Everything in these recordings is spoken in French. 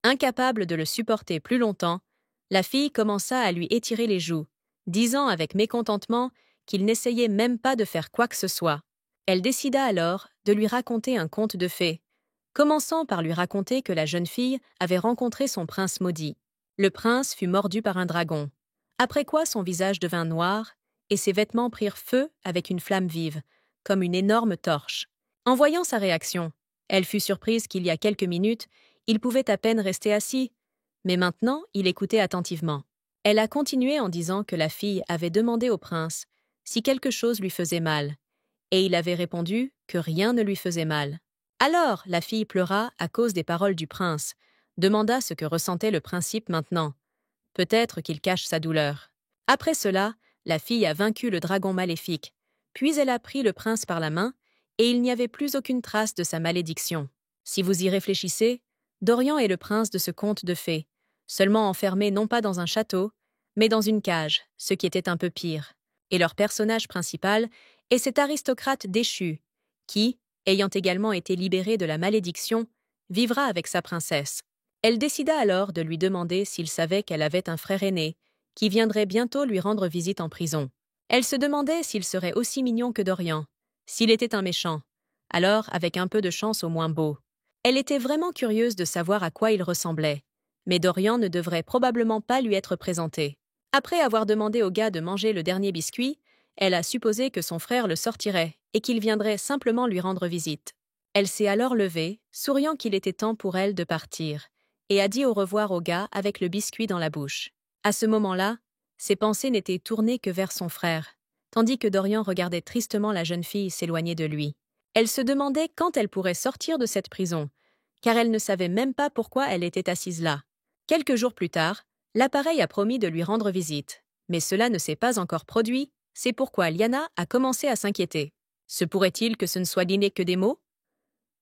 Incapable de le supporter plus longtemps, la fille commença à lui étirer les joues, disant avec mécontentement qu'il n'essayait même pas de faire quoi que ce soit. Elle décida alors de lui raconter un conte de fées, commençant par lui raconter que la jeune fille avait rencontré son prince maudit. Le prince fut mordu par un dragon, après quoi son visage devint noir et ses vêtements prirent feu avec une flamme vive, comme une énorme torche. En voyant sa réaction, elle fut surprise qu'il y a quelques minutes, il pouvait à peine rester assis, mais maintenant il écoutait attentivement. Elle a continué en disant que la fille avait demandé au prince si quelque chose lui faisait mal, et il avait répondu que rien ne lui faisait mal. Alors la fille pleura à cause des paroles du prince, demanda ce que ressentait le principe maintenant. Peut-être qu'il cache sa douleur. Après cela, la fille a vaincu le dragon maléfique, puis elle a pris le prince par la main, et il n'y avait plus aucune trace de sa malédiction. Si vous y réfléchissez, Dorian est le prince de ce conte de fées, seulement enfermé non pas dans un château, mais dans une cage, ce qui était un peu pire. Et leur personnage principal est cet aristocrate déchu, qui, ayant également été libéré de la malédiction, vivra avec sa princesse. Elle décida alors de lui demander s'il savait qu'elle avait un frère aîné, qui viendrait bientôt lui rendre visite en prison. Elle se demandait s'il serait aussi mignon que Dorian, s'il était un méchant, alors avec un peu de chance au moins beau. Elle était vraiment curieuse de savoir à quoi il ressemblait, mais Dorian ne devrait probablement pas lui être présenté. Après avoir demandé au gars de manger le dernier biscuit, elle a supposé que son frère le sortirait et qu'il viendrait simplement lui rendre visite. Elle s'est alors levée, souriant qu'il était temps pour elle de partir, et a dit au revoir au gars avec le biscuit dans la bouche. À ce moment-là, ses pensées n'étaient tournées que vers son frère, tandis que Dorian regardait tristement la jeune fille s'éloigner de lui. Elle se demandait quand elle pourrait sortir de cette prison, car elle ne savait même pas pourquoi elle était assise là. Quelques jours plus tard, l'appareil a promis de lui rendre visite, mais cela ne s'est pas encore produit, c'est pourquoi Liana a commencé à s'inquiéter. Se pourrait-il que ce ne soit dîner que des mots?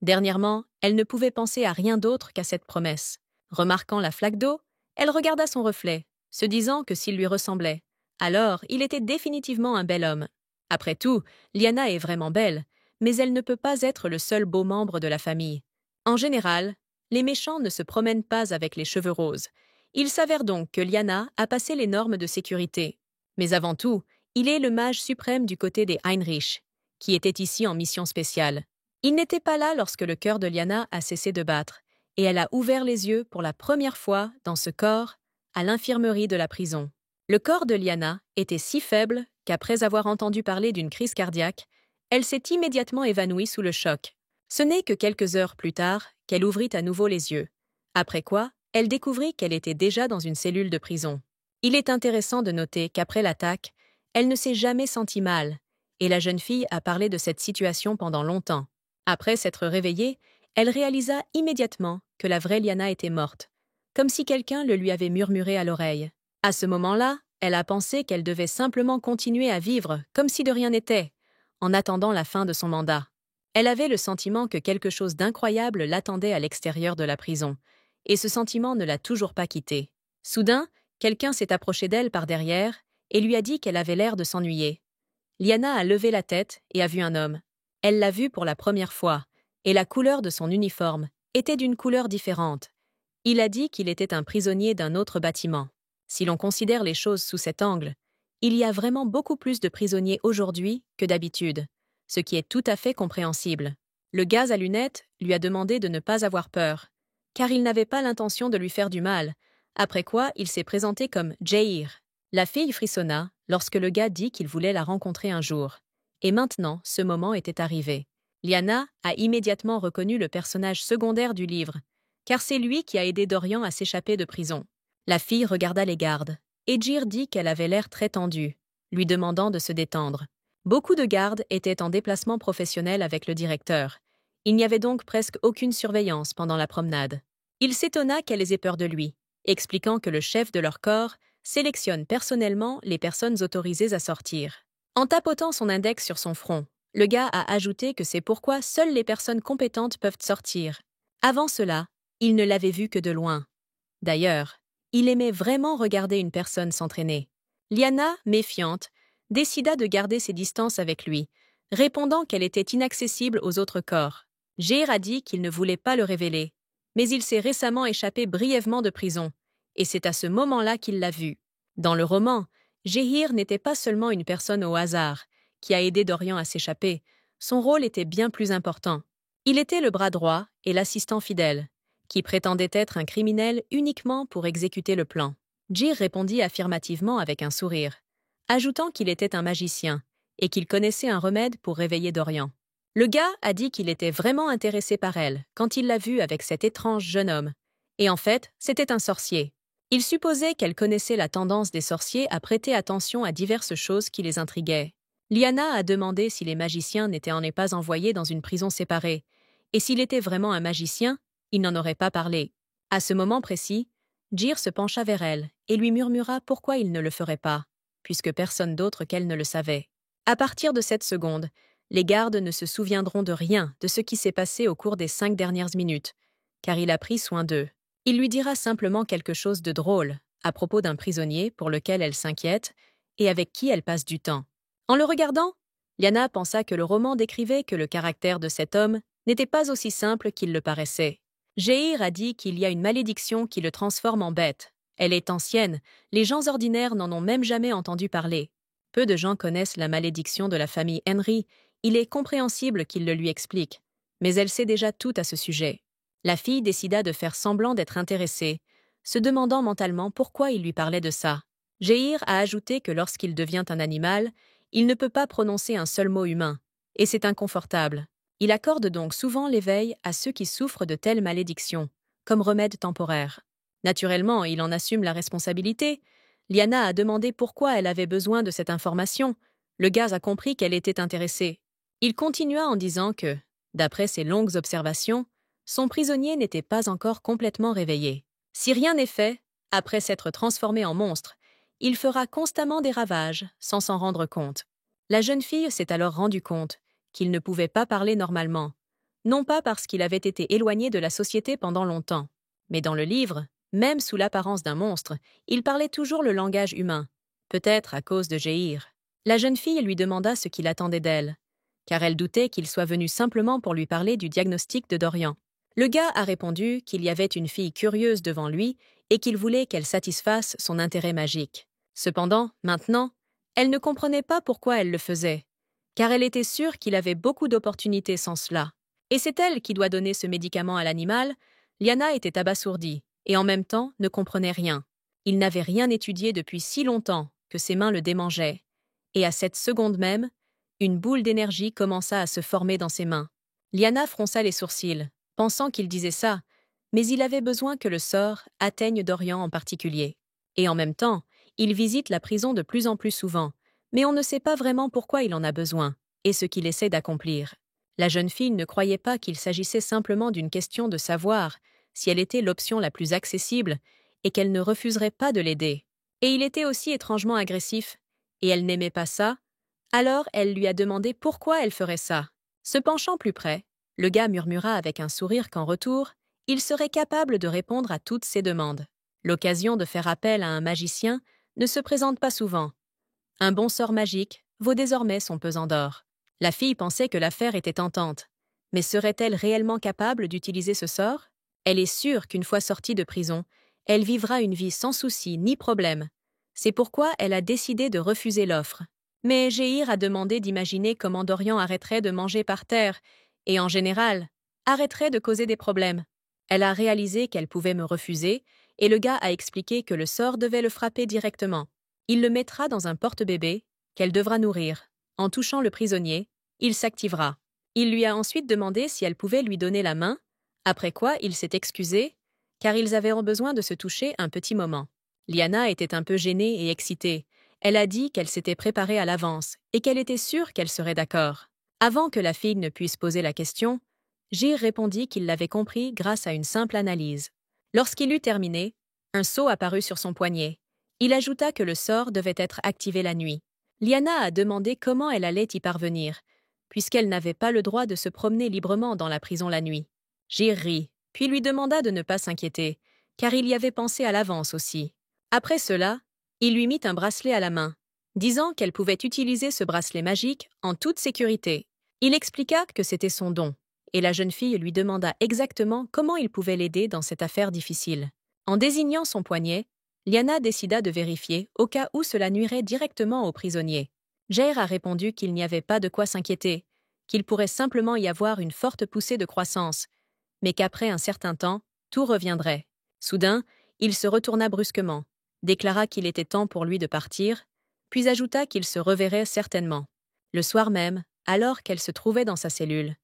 Dernièrement, elle ne pouvait penser à rien d'autre qu'à cette promesse. Remarquant la flaque d'eau, elle regarda son reflet, se disant que s'il lui ressemblait, alors il était définitivement un bel homme. Après tout, Liana est vraiment belle, mais elle ne peut pas être le seul beau membre de la famille. En général, les méchants ne se promènent pas avec les cheveux roses. Il s'avère donc que Liana a passé les normes de sécurité. Mais avant tout, il est le mage suprême du côté des Heinrich, qui était ici en mission spéciale. Il n'était pas là lorsque le cœur de Liana a cessé de battre, et elle a ouvert les yeux pour la première fois dans ce corps, à l'infirmerie de la prison. Le corps de Liana était si faible qu'après avoir entendu parler d'une crise cardiaque, elle s'est immédiatement évanouie sous le choc. Ce n'est que quelques heures plus tard qu'elle ouvrit à nouveau les yeux, après quoi elle découvrit qu'elle était déjà dans une cellule de prison. Il est intéressant de noter qu'après l'attaque, elle ne s'est jamais sentie mal, et la jeune fille a parlé de cette situation pendant longtemps. Après s'être réveillée, elle réalisa immédiatement que la vraie Liana était morte, comme si quelqu'un le lui avait murmuré à l'oreille. À ce moment-là, elle a pensé qu'elle devait simplement continuer à vivre comme si de rien n'était, en attendant la fin de son mandat. Elle avait le sentiment que quelque chose d'incroyable l'attendait à l'extérieur de la prison, et ce sentiment ne l'a toujours pas quittée. Soudain, quelqu'un s'est approché d'elle par derrière et lui a dit qu'elle avait l'air de s'ennuyer. Liana a levé la tête et a vu un homme. Elle l'a vu pour la première fois, et la couleur de son uniforme était d'une couleur différente. Il a dit qu'il était un prisonnier d'un autre bâtiment. Si l'on considère les choses sous cet angle, il y a vraiment beaucoup plus de prisonniers aujourd'hui que d'habitude, ce qui est tout à fait compréhensible. Le gaz à lunettes lui a demandé de ne pas avoir peur, car il n'avait pas l'intention de lui faire du mal, après quoi il s'est présenté comme Jair. La fille frissonna lorsque le gars dit qu'il voulait la rencontrer un jour. Et maintenant, ce moment était arrivé. Liana a immédiatement reconnu le personnage secondaire du livre, car c'est lui qui a aidé Dorian à s'échapper de prison. La fille regarda les gardes, et Jair dit qu'elle avait l'air très tendue, lui demandant de se détendre. Beaucoup de gardes étaient en déplacement professionnel avec le directeur. Il n'y avait donc presque aucune surveillance pendant la promenade. Il s'étonna qu'elles aient peur de lui, expliquant que le chef de leur corps sélectionne personnellement les personnes autorisées à sortir. En tapotant son index sur son front, le gars a ajouté que c'est pourquoi seules les personnes compétentes peuvent sortir. Avant cela, il ne l'avait vu que de loin. D'ailleurs, il aimait vraiment regarder une personne s'entraîner. Liana, méfiante, décida de garder ses distances avec lui, répondant qu'elle était inaccessible aux autres corps. Jair a dit qu'il ne voulait pas le révéler, mais il s'est récemment échappé brièvement de prison, et c'est à ce moment-là qu'il l'a vu. Dans le roman, Jehir n'était pas seulement une personne au hasard, qui a aidé Dorian à s'échapper, son rôle était bien plus important. Il était le bras droit et l'assistant fidèle, qui prétendait être un criminel uniquement pour exécuter le plan. Jehir répondit affirmativement avec un sourire, ajoutant qu'il était un magicien et qu'il connaissait un remède pour réveiller Dorian. Le gars a dit qu'il était vraiment intéressé par elle quand il l'a vue avec cet étrange jeune homme. Et en fait, c'était un sorcier. Il supposait qu'elle connaissait la tendance des sorciers à prêter attention à diverses choses qui les intriguaient. Lyanna a demandé si les magiciens n'étaient en pas envoyés dans une prison séparée, et s'il était vraiment un magicien, il n'en aurait pas parlé. À ce moment précis, Jehir se pencha vers elle et lui murmura pourquoi il ne le ferait pas, puisque personne d'autre qu'elle ne le savait. À partir de cette seconde, les gardes ne se souviendront de rien de ce qui s'est passé au cours des 5 dernières minutes, car il a pris soin d'eux. Il lui dira simplement quelque chose de drôle à propos d'un prisonnier pour lequel elle s'inquiète et avec qui elle passe du temps. En le regardant, Lyanna pensa que le roman décrivait que le caractère de cet homme n'était pas aussi simple qu'il le paraissait. Jehir a dit qu'il y a une malédiction qui le transforme en bête. Elle est ancienne, les gens ordinaires n'en ont même jamais entendu parler. Peu de gens connaissent la malédiction de la famille Henry, il est compréhensible qu'il le lui explique, mais elle sait déjà tout à ce sujet. La fille décida de faire semblant d'être intéressée, se demandant mentalement pourquoi il lui parlait de ça. Jehir a ajouté que lorsqu'il devient un animal, il ne peut pas prononcer un seul mot humain, et c'est inconfortable. Il accorde donc souvent l'éveil à ceux qui souffrent de telles malédictions, comme remède temporaire. Naturellement, il en assume la responsabilité. Lyanna a demandé pourquoi elle avait besoin de cette information. Le gars a compris qu'elle était intéressée. Il continua en disant que, d'après ses longues observations, son prisonnier n'était pas encore complètement réveillé. Si rien n'est fait, après s'être transformé en monstre, il fera constamment des ravages sans s'en rendre compte. La jeune fille s'est alors rendue compte qu'il ne pouvait pas parler normalement, non pas parce qu'il avait été éloigné de la société pendant longtemps, mais dans le livre, même sous l'apparence d'un monstre, il parlait toujours le langage humain, peut-être à cause de Jehir. La jeune fille lui demanda ce qu'il attendait d'elle, car elle doutait qu'il soit venu simplement pour lui parler du diagnostic de Dorian. Le gars a répondu qu'il y avait une fille curieuse devant lui et qu'il voulait qu'elle satisfasse son intérêt magique. Cependant, maintenant, elle ne comprenait pas pourquoi elle le faisait, car elle était sûre qu'il avait beaucoup d'opportunités sans cela. Et c'est elle qui doit donner ce médicament à l'animal. Lyanna était abasourdie et en même temps ne comprenait rien. Il n'avait rien étudié depuis si longtemps que ses mains le démangeaient. Et à cette seconde même, une boule d'énergie commença à se former dans ses mains. Lyanna fronça les sourcils, pensant qu'il disait ça, mais il avait besoin que le sort atteigne Dorian en particulier. Et en même temps, il visite la prison de plus en plus souvent, mais on ne sait pas vraiment pourquoi il en a besoin, et ce qu'il essaie d'accomplir. La jeune fille ne croyait pas qu'il s'agissait simplement d'une question de savoir si elle était l'option la plus accessible et qu'elle ne refuserait pas de l'aider. Et il était aussi étrangement agressif, et elle n'aimait pas ça. Alors elle lui a demandé pourquoi elle ferait ça. Se penchant plus près, le gars murmura avec un sourire qu'en retour, il serait capable de répondre à toutes ses demandes. L'occasion de faire appel à un magicien ne se présente pas souvent. Un bon sort magique vaut désormais son pesant d'or. La fille pensait que l'affaire était tentante. Mais serait-elle réellement capable d'utiliser ce sort? Elle est sûre qu'une fois sortie de prison, elle vivra une vie sans souci ni problème. C'est pourquoi elle a décidé de refuser l'offre. Mais Jehir a demandé d'imaginer comment Dorian arrêterait de manger par terre et, en général, arrêterait de causer des problèmes. Elle a réalisé qu'elle pouvait me refuser et le gars a expliqué que le sort devait le frapper directement. Il le mettra dans un porte-bébé qu'elle devra nourrir. En touchant le prisonnier, il s'activera. Il lui a ensuite demandé si elle pouvait lui donner la main, après quoi il s'est excusé, car ils avaient besoin de se toucher un petit moment. Lyanna était un peu gênée et excitée. Elle a dit qu'elle s'était préparée à l'avance et qu'elle était sûre qu'elle serait d'accord. Avant que la fille ne puisse poser la question, Jehir répondit qu'il l'avait compris grâce à une simple analyse. Lorsqu'il eut terminé, un sceau apparut sur son poignet. Il ajouta que le sort devait être activé la nuit. Lyanna a demandé comment elle allait y parvenir, puisqu'elle n'avait pas le droit de se promener librement dans la prison la nuit. Jehir rit, puis lui demanda de ne pas s'inquiéter, car il y avait pensé à l'avance aussi. Après cela, il lui mit un bracelet à la main, disant qu'elle pouvait utiliser ce bracelet magique en toute sécurité. Il expliqua que c'était son don, et la jeune fille lui demanda exactement comment il pouvait l'aider dans cette affaire difficile. En désignant son poignet, Lyanna décida de vérifier au cas où cela nuirait directement aux prisonniers. Jair a répondu qu'il n'y avait pas de quoi s'inquiéter, qu'il pourrait simplement y avoir une forte poussée de croissance, mais qu'après un certain temps, tout reviendrait. Soudain, il se retourna brusquement, déclara qu'il était temps pour lui de partir, puis ajouta qu'il se reverrait certainement. Le soir même, alors qu'elle se trouvait dans sa cellule,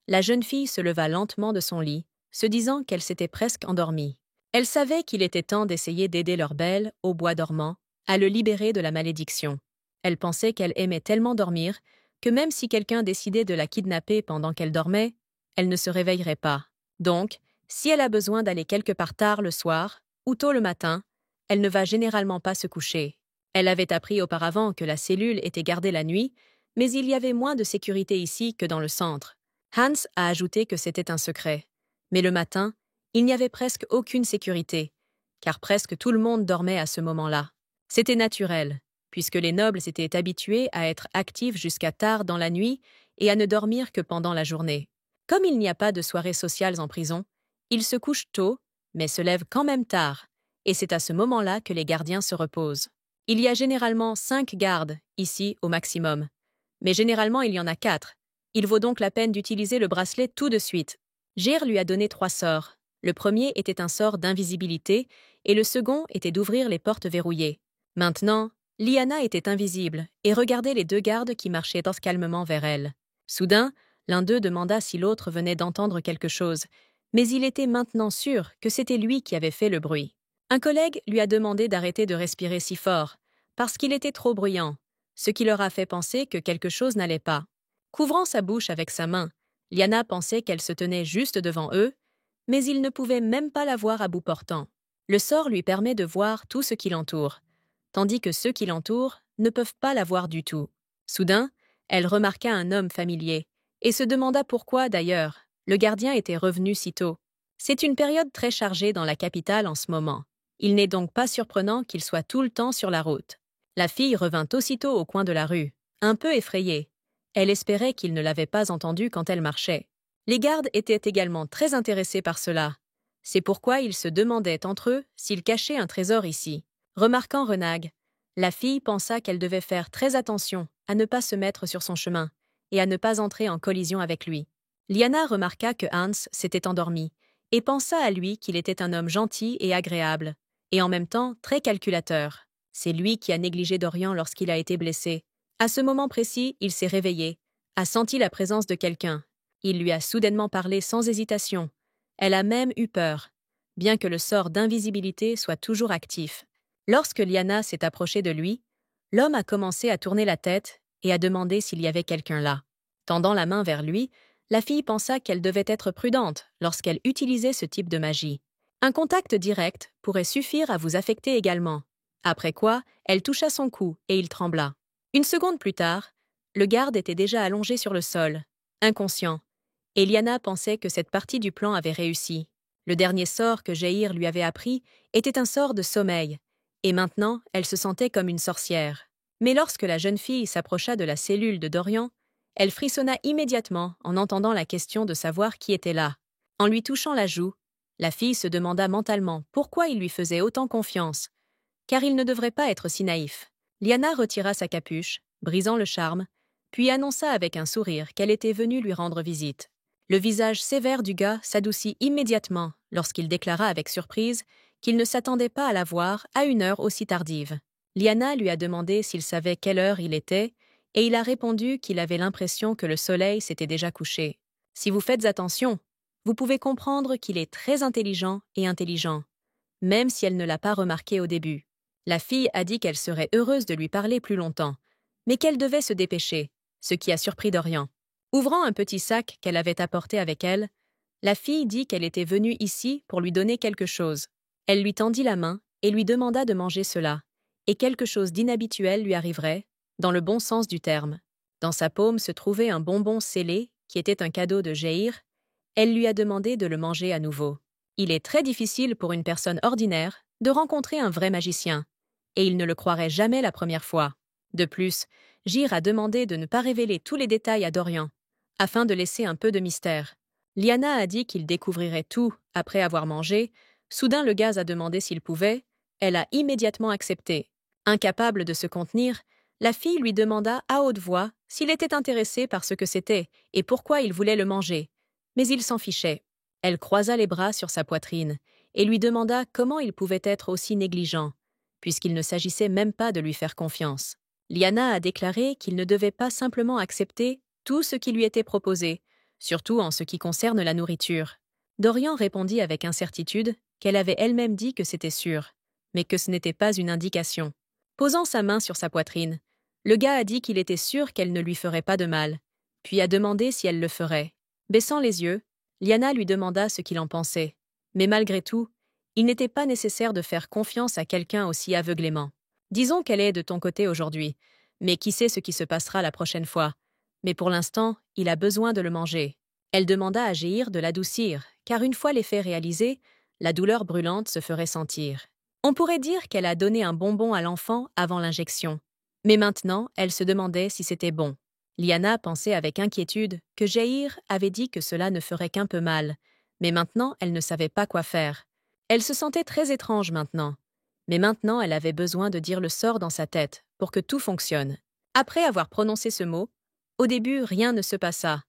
la jeune fille se leva lentement de son lit, se disant qu'elle s'était presque endormie. Elle savait qu'il était temps d'essayer d'aider leur belle, au bois dormant, à le libérer de la malédiction. Elle pensait qu'elle aimait tellement dormir que même si quelqu'un décidait de la kidnapper pendant qu'elle dormait, elle ne se réveillerait pas. Donc, si elle a besoin d'aller quelque part tard le soir ou tôt le matin, elle ne va généralement pas se coucher. Elle avait appris auparavant que la cellule était gardée la nuit, mais il y avait moins de sécurité ici que dans le centre. Hans a ajouté que c'était un secret. Mais le matin, il n'y avait presque aucune sécurité, car presque tout le monde dormait à ce moment-là. C'était naturel, puisque les nobles s'étaient habitués à être actifs jusqu'à tard dans la nuit et à ne dormir que pendant la journée. Comme il n'y a pas de soirées sociales en prison, ils se couchent tôt, mais se lèvent quand même tard, et c'est à ce moment-là que les gardiens se reposent. Il y a généralement 5 gardes, ici au maximum. Mais généralement il y en a 4. Il vaut donc la peine d'utiliser le bracelet tout de suite. Jair lui a donné 3 sorts. Le premier était un sort d'invisibilité et le second était d'ouvrir les portes verrouillées. Maintenant, Lyanna était invisible et regardait les 2 gardes qui marchaient calmement vers elle. Soudain, l'un d'eux demanda si l'autre venait d'entendre quelque chose, mais il était maintenant sûr que c'était lui qui avait fait le bruit. Un collègue lui a demandé d'arrêter de respirer si fort, parce qu'il était trop bruyant, ce qui leur a fait penser que quelque chose n'allait pas. Couvrant sa bouche avec sa main, Lyanna pensait qu'elle se tenait juste devant eux, mais ils ne pouvaient même pas la voir à bout portant. Le sort lui permet de voir tout ce qui l'entoure, tandis que ceux qui l'entourent ne peuvent pas la voir du tout. Soudain, elle remarqua un homme familier, et se demanda pourquoi, d'ailleurs, le gardien était revenu si tôt. C'est une période très chargée dans la capitale en ce moment. Il n'est donc pas surprenant qu'il soit tout le temps sur la route. La fille revint aussitôt au coin de la rue, un peu effrayée. Elle espérait qu'il ne l'avait pas entendue quand elle marchait. Les gardes étaient également très intéressés par cela. C'est pourquoi ils se demandaient entre eux s'ils cachaient un trésor ici. Remarquant Renag, la fille pensa qu'elle devait faire très attention à ne pas se mettre sur son chemin et à ne pas entrer en collision avec lui. Lyanna remarqua que Hans s'était endormi et pensa à lui qu'il était un homme gentil et agréable, et en même temps très calculateur. C'est lui qui a négligé Dorian lorsqu'il a été blessé. À ce moment précis, il s'est réveillé, a senti la présence de quelqu'un. Il lui a soudainement parlé sans hésitation. Elle a même eu peur, bien que le sort d'invisibilité soit toujours actif. Lorsque Lyanna s'est approchée de lui, l'homme a commencé à tourner la tête et à demander s'il y avait quelqu'un là. Tendant la main vers lui, la fille pensa qu'elle devait être prudente lorsqu'elle utilisait ce type de magie. Un contact direct pourrait suffire à vous affecter également. Après quoi, elle toucha son cou et il trembla. Une seconde plus tard, le garde était déjà allongé sur le sol, inconscient, et Lyanna pensait que cette partie du plan avait réussi. Le dernier sort que Jair lui avait appris était un sort de sommeil, et maintenant elle se sentait comme une sorcière. Mais lorsque la jeune fille s'approcha de la cellule de Dorian, elle frissonna immédiatement en entendant la question de savoir qui était là. En lui touchant la joue, la fille se demanda mentalement pourquoi il lui faisait autant confiance, car il ne devrait pas être si naïf. Lyanna retira sa capuche, brisant le charme, puis annonça avec un sourire qu'elle était venue lui rendre visite. Le visage sévère du gars s'adoucit immédiatement lorsqu'il déclara avec surprise qu'il ne s'attendait pas à la voir à une heure aussi tardive. Lyanna lui a demandé s'il savait quelle heure il était, et il a répondu qu'il avait l'impression que le soleil s'était déjà couché. Si vous faites attention, vous pouvez comprendre qu'il est très intelligent et intelligent, même si elle ne l'a pas remarqué au début. La fille a dit qu'elle serait heureuse de lui parler plus longtemps, mais qu'elle devait se dépêcher, ce qui a surpris Dorian. Ouvrant un petit sac qu'elle avait apporté avec elle, la fille dit qu'elle était venue ici pour lui donner quelque chose. Elle lui tendit la main et lui demanda de manger cela, et quelque chose d'inhabituel lui arriverait, dans le bon sens du terme. Dans sa paume se trouvait un bonbon scellé, qui était un cadeau de Jair. Elle lui a demandé de le manger à nouveau. Il est très difficile pour une personne ordinaire de rencontrer un vrai magicien, et il ne le croirait jamais la première fois. De plus, Jair a demandé de ne pas révéler tous les détails à Dorian, afin de laisser un peu de mystère. Liana a dit qu'il découvrirait tout après avoir mangé. Soudain, le gaz a demandé s'il pouvait. Elle a immédiatement accepté. Incapable de se contenir, la fille lui demanda à haute voix s'il était intéressé par ce que c'était et pourquoi il voulait le manger. Mais il s'en fichait. Elle croisa les bras sur sa poitrine et lui demanda comment il pouvait être aussi négligent, puisqu'il ne s'agissait même pas de lui faire confiance. Liana a déclaré qu'il ne devait pas simplement accepter tout ce qui lui était proposé, surtout en ce qui concerne la nourriture. Dorian répondit avec incertitude qu'elle avait elle-même dit que c'était sûr, mais que ce n'était pas une indication. Posant sa main sur sa poitrine, le gars a dit qu'il était sûr qu'elle ne lui ferait pas de mal, puis a demandé si elle le ferait. Baissant les yeux, Liana lui demanda ce qu'il en pensait. Mais malgré tout, il n'était pas nécessaire de faire confiance à quelqu'un aussi aveuglément. Disons qu'elle est de ton côté aujourd'hui, mais qui sait ce qui se passera la prochaine fois. Mais pour l'instant, il a besoin de le manger. Elle demanda à Jéhir de l'adoucir, car une fois l'effet réalisé, la douleur brûlante se ferait sentir. On pourrait dire qu'elle a donné un bonbon à l'enfant avant l'injection. Mais maintenant, elle se demandait si c'était bon. Liana pensait avec inquiétude que Jéhir avait dit que cela ne ferait qu'un peu mal, mais maintenant elle ne savait pas quoi faire. Elle se sentait très étrange maintenant. Mais maintenant elle avait besoin de dire le sort dans sa tête pour que tout fonctionne. Après avoir prononcé ce mot, au début rien ne se passa.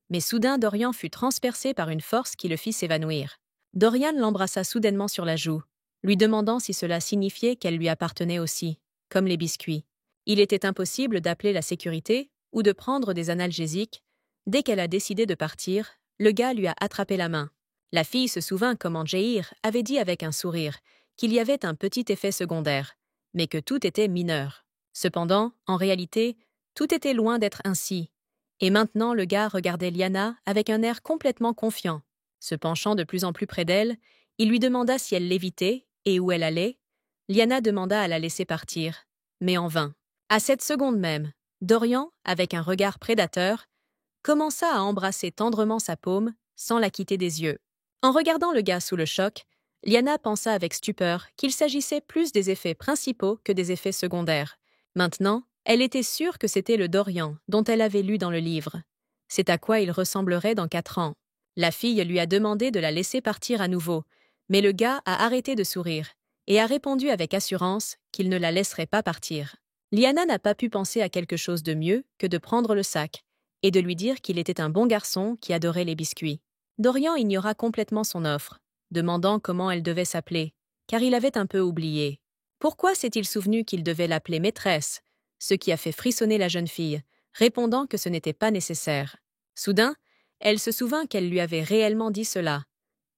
Mais soudain Dorian fut transpercé par une force qui le fit s'évanouir. Dorian l'embrassa soudainement sur la joue, lui demandant si cela signifiait qu'elle lui appartenait aussi, comme les biscuits. Il était impossible d'appeler la sécurité ou de prendre des analgésiques. Dès qu'elle a décidé de partir, le gars lui a attrapé la main. La fille se souvint comment Jéhir avait dit avec un sourire qu'il y avait un petit effet secondaire, mais que tout était mineur. Cependant, en réalité, tout était loin d'être ainsi. Et maintenant le gars regardait Liana avec un air complètement confiant. Se penchant de plus en plus près d'elle, il lui demanda si elle l'évitait et où elle allait. Liana demanda à la laisser partir, mais en vain. À cette seconde même, Dorian, avec un regard prédateur, commença à embrasser tendrement sa paume sans la quitter des yeux. En regardant le gars sous le choc, Liana pensa avec stupeur qu'il s'agissait plus des effets principaux que des effets secondaires. Maintenant, elle était sûre que c'était le Dorian dont elle avait lu dans le livre. C'est à quoi il ressemblerait dans 4 ans. La fille lui a demandé de la laisser partir à nouveau, mais le gars a arrêté de sourire et a répondu avec assurance qu'il ne la laisserait pas partir. Liana n'a pas pu penser à quelque chose de mieux que de prendre le sac et de lui dire qu'il était un bon garçon qui adorait les biscuits. Dorian ignora complètement son offre, demandant comment elle devait s'appeler, car il avait un peu oublié. Pourquoi s'est-il souvenu qu'il devait l'appeler maîtresse, ce qui a fait frissonner la jeune fille, répondant que ce n'était pas nécessaire. Soudain, elle se souvint qu'elle lui avait réellement dit cela,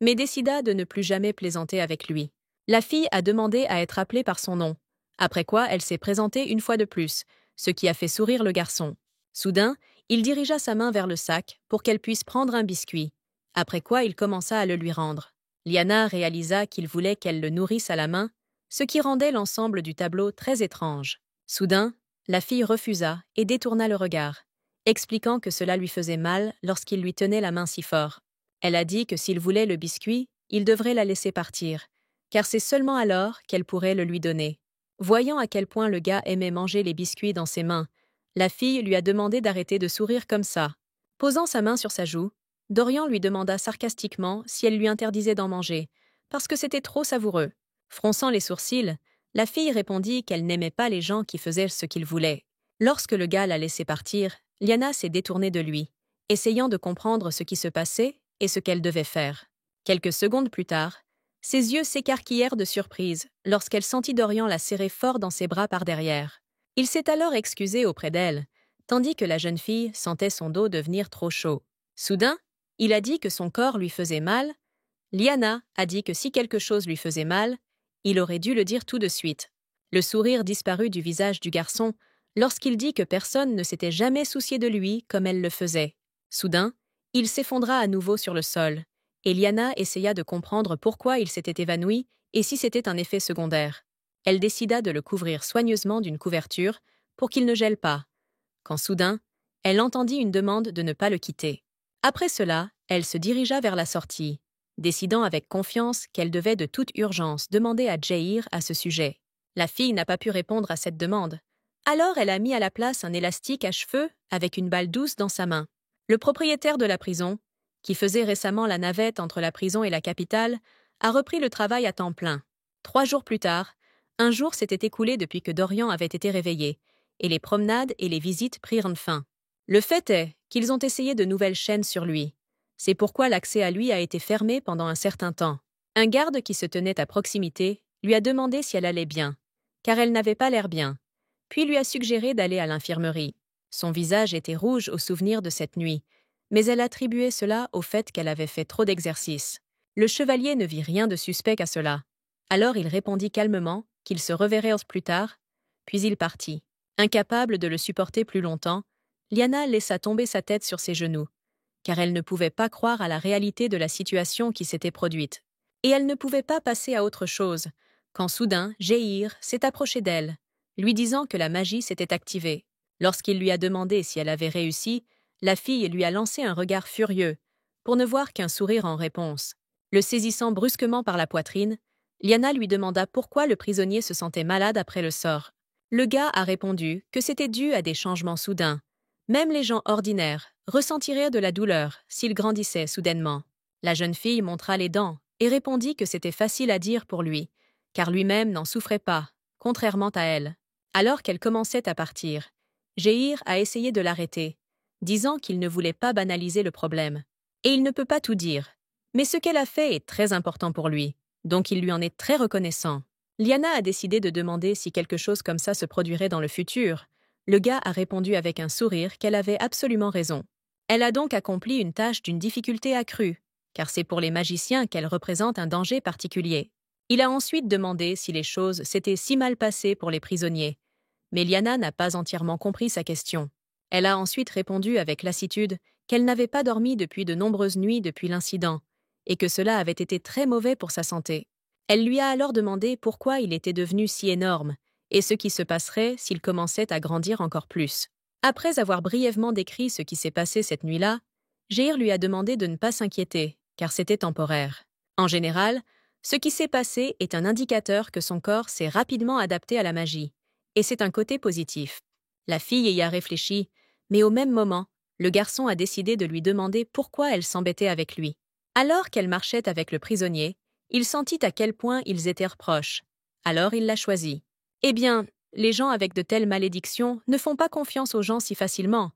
mais décida de ne plus jamais plaisanter avec lui. La fille a demandé à être appelée par son nom, après quoi elle s'est présentée une fois de plus, ce qui a fait sourire le garçon. Soudain, il dirigea sa main vers le sac pour qu'elle puisse prendre un biscuit, après quoi il commença à le lui rendre. Liana réalisa qu'il voulait qu'elle le nourrisse à la main, ce qui rendait l'ensemble du tableau très étrange. Soudain, la fille refusa et détourna le regard, expliquant que cela lui faisait mal lorsqu'il lui tenait la main si fort. Elle a dit que s'il voulait le biscuit, il devrait la laisser partir, car c'est seulement alors qu'elle pourrait le lui donner. Voyant à quel point le gars aimait manger les biscuits dans ses mains, la fille lui a demandé d'arrêter de sourire comme ça. Posant sa main sur sa joue, Dorian lui demanda sarcastiquement si elle lui interdisait d'en manger, parce que c'était trop savoureux. Fronçant les sourcils, la fille répondit qu'elle n'aimait pas les gens qui faisaient ce qu'ils voulaient. Lorsque le gars l'a laissé partir, Liana s'est détournée de lui, essayant de comprendre ce qui se passait et ce qu'elle devait faire. Quelques secondes plus tard, ses yeux s'écarquillèrent de surprise lorsqu'elle sentit Dorian la serrer fort dans ses bras par derrière. Il s'est alors excusé auprès d'elle, tandis que la jeune fille sentait son dos devenir trop chaud. Soudain, il a dit que son corps lui faisait mal. Liana a dit que si quelque chose lui faisait mal, il aurait dû le dire tout de suite. Le sourire disparut du visage du garçon lorsqu'il dit que personne ne s'était jamais soucié de lui comme elle le faisait. Soudain, il s'effondra à nouveau sur le sol, et Liana essaya de comprendre pourquoi il s'était évanoui et si c'était un effet secondaire. Elle décida de le couvrir soigneusement d'une couverture pour qu'il ne gèle pas, quand soudain, elle entendit une demande de ne pas le quitter. Après cela, elle se dirigea vers la sortie, décidant avec confiance qu'elle devait de toute urgence demander à Jéhir à ce sujet. La fille n'a pas pu répondre à cette demande. Alors elle a mis à la place un élastique à cheveux avec une balle douce dans sa main. Le propriétaire de la prison, qui faisait récemment la navette entre la prison et la capitale, a repris le travail à temps plein. 3 jours plus tard, un jour s'était écoulé depuis que Dorian avait été réveillé, et les promenades et les visites prirent fin. Le fait est qu'ils ont essayé de nouvelles chaînes sur lui. C'est pourquoi l'accès à lui a été fermé pendant un certain temps. Un garde qui se tenait à proximité lui a demandé si elle allait bien, car elle n'avait pas l'air bien, puis lui a suggéré d'aller à l'infirmerie. Son visage était rouge au souvenir de cette nuit, mais elle attribuait cela au fait qu'elle avait fait trop d'exercice. Le chevalier ne vit rien de suspect à cela. Alors il répondit calmement qu'il se reverrait plus tard, puis il partit. Incapable de le supporter plus longtemps, Lyanna laissa tomber sa tête sur ses genoux, car elle ne pouvait pas croire à la réalité de la situation qui s'était produite. Et elle ne pouvait pas passer à autre chose, quand soudain Jaehyr s'est approché d'elle, lui disant que la magie s'était activée. Lorsqu'il lui a demandé si elle avait réussi, la fille lui a lancé un regard furieux, pour ne voir qu'un sourire en réponse. Le saisissant brusquement par la poitrine, Lyanna lui demanda pourquoi le prisonnier se sentait malade après le sort. Le gars a répondu que c'était dû à des changements soudains. Même les gens ordinaires ressentiraient de la douleur s'ils grandissaient soudainement. La jeune fille montra les dents et répondit que c'était facile à dire pour lui, car lui-même n'en souffrait pas, contrairement à elle. Alors qu'elle commençait à partir, Jaehyr a essayé de l'arrêter, disant qu'il ne voulait pas banaliser le problème. Et il ne peut pas tout dire, mais ce qu'elle a fait est très important pour lui, donc il lui en est très reconnaissant. Lyanna a décidé de demander si quelque chose comme ça se produirait dans le futur. Le gars a répondu avec un sourire qu'elle avait absolument raison. Elle a donc accompli une tâche d'une difficulté accrue, car c'est pour les magiciens qu'elle représente un danger particulier. Il a ensuite demandé si les choses s'étaient si mal passées pour les prisonniers, mais Lyanna n'a pas entièrement compris sa question. Elle a ensuite répondu avec lassitude qu'elle n'avait pas dormi depuis de nombreuses nuits depuis l'incident, et que cela avait été très mauvais pour sa santé. Elle lui a alors demandé pourquoi il était devenu si énorme, et ce qui se passerait s'il commençait à grandir encore plus. Après avoir brièvement décrit ce qui s'est passé cette nuit-là, Jaehyr lui a demandé de ne pas s'inquiéter, car c'était temporaire. En général, ce qui s'est passé est un indicateur que son corps s'est rapidement adapté à la magie, et c'est un côté positif. La fille y a réfléchi, mais au même moment, le garçon a décidé de lui demander pourquoi elle s'embêtait avec lui. Alors qu'elle marchait avec le prisonnier, il sentit à quel point ils étaient proches. Alors il l'a choisi. Eh bien, les gens avec de telles malédictions ne font pas confiance aux gens si facilement.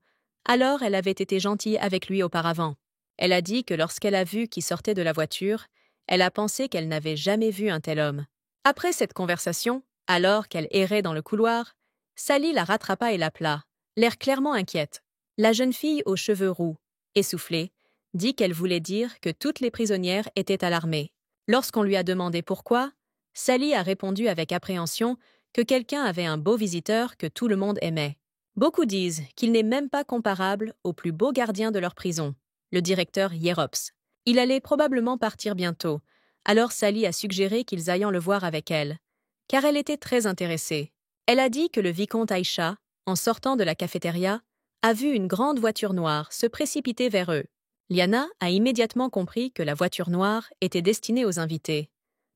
Alors elle avait été gentille avec lui auparavant. Elle a dit que lorsqu'elle a vu qui sortait de la voiture, elle a pensé qu'elle n'avait jamais vu un tel homme. Après cette conversation, alors qu'elle errait dans le couloir, Sally la rattrapa et l'appela, l'air clairement inquiète. La jeune fille aux cheveux roux, essoufflée, dit qu'elle voulait dire que toutes les prisonnières étaient alarmées. Lorsqu'on lui a demandé pourquoi, Sally a répondu avec appréhension que quelqu'un avait un beau visiteur que tout le monde aimait. Beaucoup disent qu'il n'est même pas comparable au plus beau gardien de leur prison, le directeur Yerops. Il allait probablement partir bientôt, alors Sally a suggéré qu'ils aillent le voir avec elle, car elle était très intéressée. Elle a dit que le vicomte Aïcha, en sortant de la cafétéria, a vu une grande voiture noire se précipiter vers eux. Lyanna a immédiatement compris que la voiture noire était destinée aux invités,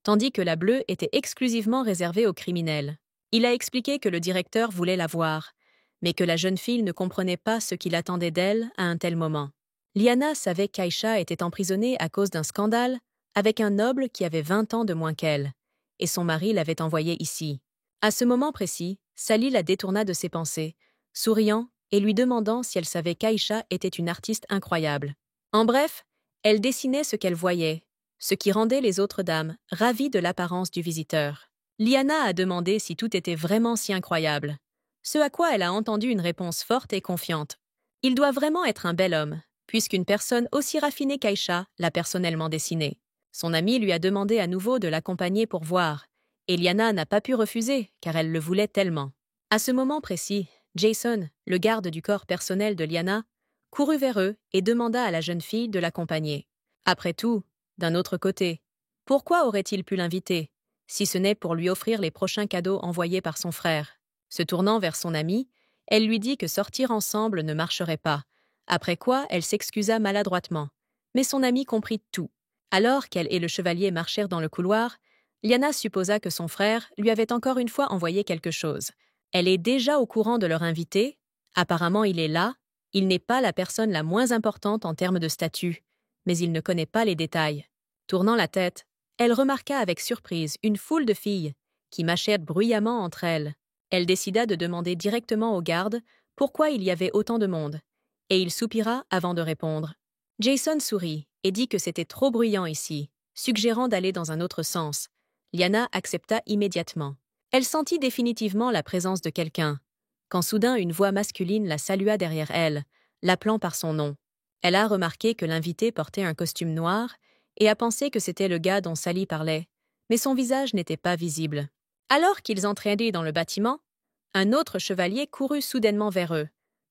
tandis que la bleue était exclusivement réservée aux criminels. Il a expliqué que le directeur voulait la voir, mais que la jeune fille ne comprenait pas ce qu'il attendait d'elle à un tel moment. Lyanna savait qu'Aïcha était emprisonnée à cause d'un scandale avec un noble qui avait 20 ans de moins qu'elle, et son mari l'avait envoyée ici. À ce moment précis, Sally la détourna de ses pensées, souriant et lui demandant si elle savait qu'Aïcha était une artiste incroyable. En bref, elle dessinait ce qu'elle voyait, ce qui rendait les autres dames ravies de l'apparence du visiteur. Lyanna a demandé si tout était vraiment si incroyable, ce à quoi elle a entendu une réponse forte et confiante. Il doit vraiment être un bel homme, puisqu'une personne aussi raffinée qu'Aïcha l'a personnellement dessiné. Son amie lui a demandé à nouveau de l'accompagner pour voir, et Lyanna n'a pas pu refuser, car elle le voulait tellement. À ce moment précis, Jason, le garde du corps personnel de Lyanna, courut vers eux et demanda à la jeune fille de l'accompagner. Après tout, d'un autre côté, pourquoi aurait-il pu l'inviter, si ce n'est pour lui offrir les prochains cadeaux envoyés par son frère? Se tournant vers son amie, elle lui dit que sortir ensemble ne marcherait pas, après quoi elle s'excusa maladroitement. Mais son amie comprit tout. Alors qu'elle et le chevalier marchèrent dans le couloir, Lyanna supposa que son frère lui avait encore une fois envoyé quelque chose. Elle est déjà au courant de leur invité, apparemment il est là, il n'est pas la personne la moins importante en termes de statut, mais il ne connaît pas les détails. Tournant la tête, elle remarqua avec surprise une foule de filles qui mâchaient bruyamment entre elles. Elle décida de demander directement aux gardes pourquoi il y avait autant de monde, et il soupira avant de répondre. Jason sourit et dit que c'était trop bruyant ici, suggérant d'aller dans un autre sens. Liana accepta immédiatement. Elle sentit définitivement la présence de quelqu'un, quand soudain une voix masculine la salua derrière elle, l'appelant par son nom. Elle a remarqué que l'invité portait un costume noir et a pensé que c'était le gars dont Sally parlait, mais son visage n'était pas visible. Alors qu'ils entraînaient dans le bâtiment, un autre chevalier courut soudainement vers eux,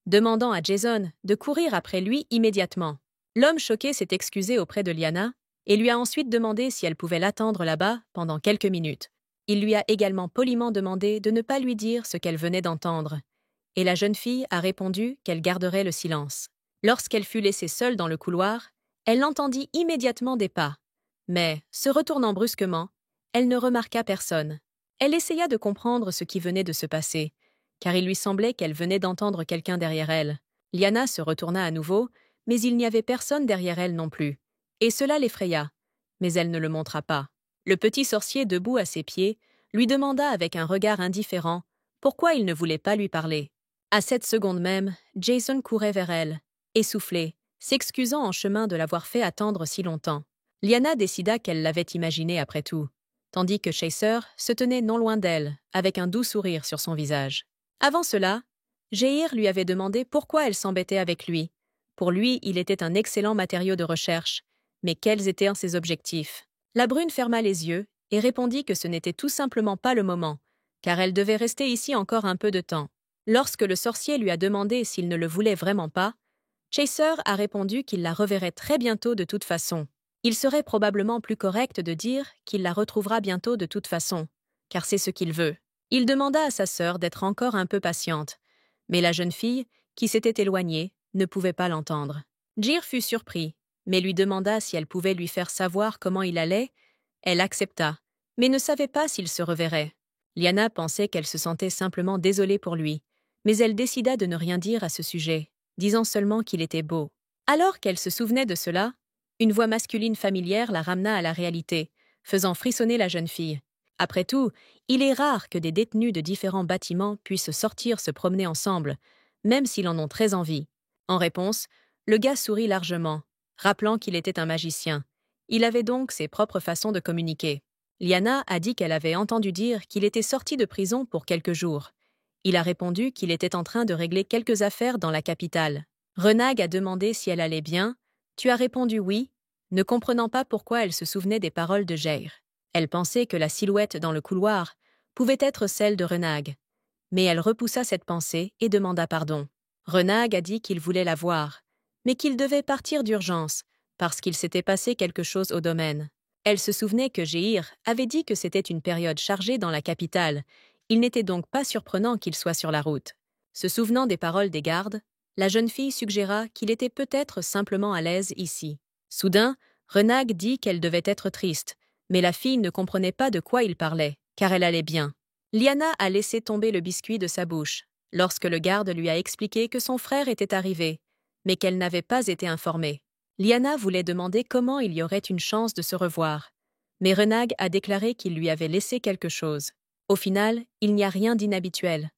demandant à Jason de courir après lui immédiatement. L'homme choqué s'est excusé auprès de Liana et lui a ensuite demandé si elle pouvait l'attendre là-bas pendant quelques minutes. Il lui a également poliment demandé de ne pas lui dire ce qu'elle venait d'entendre, et la jeune fille a répondu qu'elle garderait le silence. Lorsqu'elle fut laissée seule dans le couloir, elle entendit immédiatement des pas, mais, se retournant brusquement, elle ne remarqua personne. Elle essaya de comprendre ce qui venait de se passer, car il lui semblait qu'elle venait d'entendre quelqu'un derrière elle. Liana se retourna à nouveau, mais il n'y avait personne derrière elle non plus, et cela l'effraya, mais elle ne le montra pas. Le petit sorcier debout à ses pieds lui demanda avec un regard indifférent pourquoi il ne voulait pas lui parler. À cette seconde même, Jason courait vers elle, essoufflé, s'excusant en chemin de l'avoir fait attendre si longtemps. Liana décida qu'elle l'avait imaginé après tout, tandis que Chaser se tenait non loin d'elle, avec un doux sourire sur son visage. Avant cela, Jair lui avait demandé pourquoi elle s'embêtait avec lui. Pour lui, il était un excellent matériau de recherche, mais quels étaient ses objectifs? La brune ferma les yeux et répondit que ce n'était tout simplement pas le moment, car elle devait rester ici encore un peu de temps. Lorsque le sorcier lui a demandé s'il ne le voulait vraiment pas, Chaser a répondu qu'il la reverrait très bientôt de toute façon. Il serait probablement plus correct de dire qu'il la retrouvera bientôt de toute façon, car c'est ce qu'il veut. Il demanda à sa sœur d'être encore un peu patiente, mais la jeune fille, qui s'était éloignée, ne pouvait pas l'entendre. Jair fut surpris, mais lui demanda si elle pouvait lui faire savoir comment il allait. Elle accepta, mais ne savait pas s'il se reverrait. Liana pensait qu'elle se sentait simplement désolée pour lui, mais elle décida de ne rien dire à ce sujet, disant seulement qu'il était beau. Alors qu'elle se souvenait de cela, une voix masculine familière la ramena à la réalité, faisant frissonner la jeune fille. Après tout, il est rare que des détenus de différents bâtiments puissent sortir se promener ensemble, même s'ils en ont très envie. En réponse, le gars sourit largement, rappelant qu'il était un magicien. Il avait donc ses propres façons de communiquer. Liana a dit qu'elle avait entendu dire qu'il était sorti de prison pour quelques jours. Il a répondu qu'il était en train de régler quelques affaires dans la capitale. Renag a demandé si elle allait bien. Tu as répondu oui, ne comprenant pas pourquoi elle se souvenait des paroles de Jair. Elle pensait que la silhouette dans le couloir pouvait être celle de Renag. Mais elle repoussa cette pensée et demanda pardon. Renag a dit qu'il voulait la voir, mais qu'il devait partir d'urgence, parce qu'il s'était passé quelque chose au domaine. Elle se souvenait que Jair avait dit que c'était une période chargée dans la capitale. Il n'était donc pas surprenant qu'il soit sur la route. Se souvenant des paroles des gardes, la jeune fille suggéra qu'il était peut-être simplement à l'aise ici. Soudain, Renag dit qu'elle devait être triste, mais la fille ne comprenait pas de quoi il parlait, car elle allait bien. Liana a laissé tomber le biscuit de sa bouche, lorsque le garde lui a expliqué que son frère était arrivé, mais qu'elle n'avait pas été informée. Liana voulait demander comment il y aurait une chance de se revoir, mais Renag a déclaré qu'il lui avait laissé quelque chose. Au final, il n'y a rien d'inhabituel.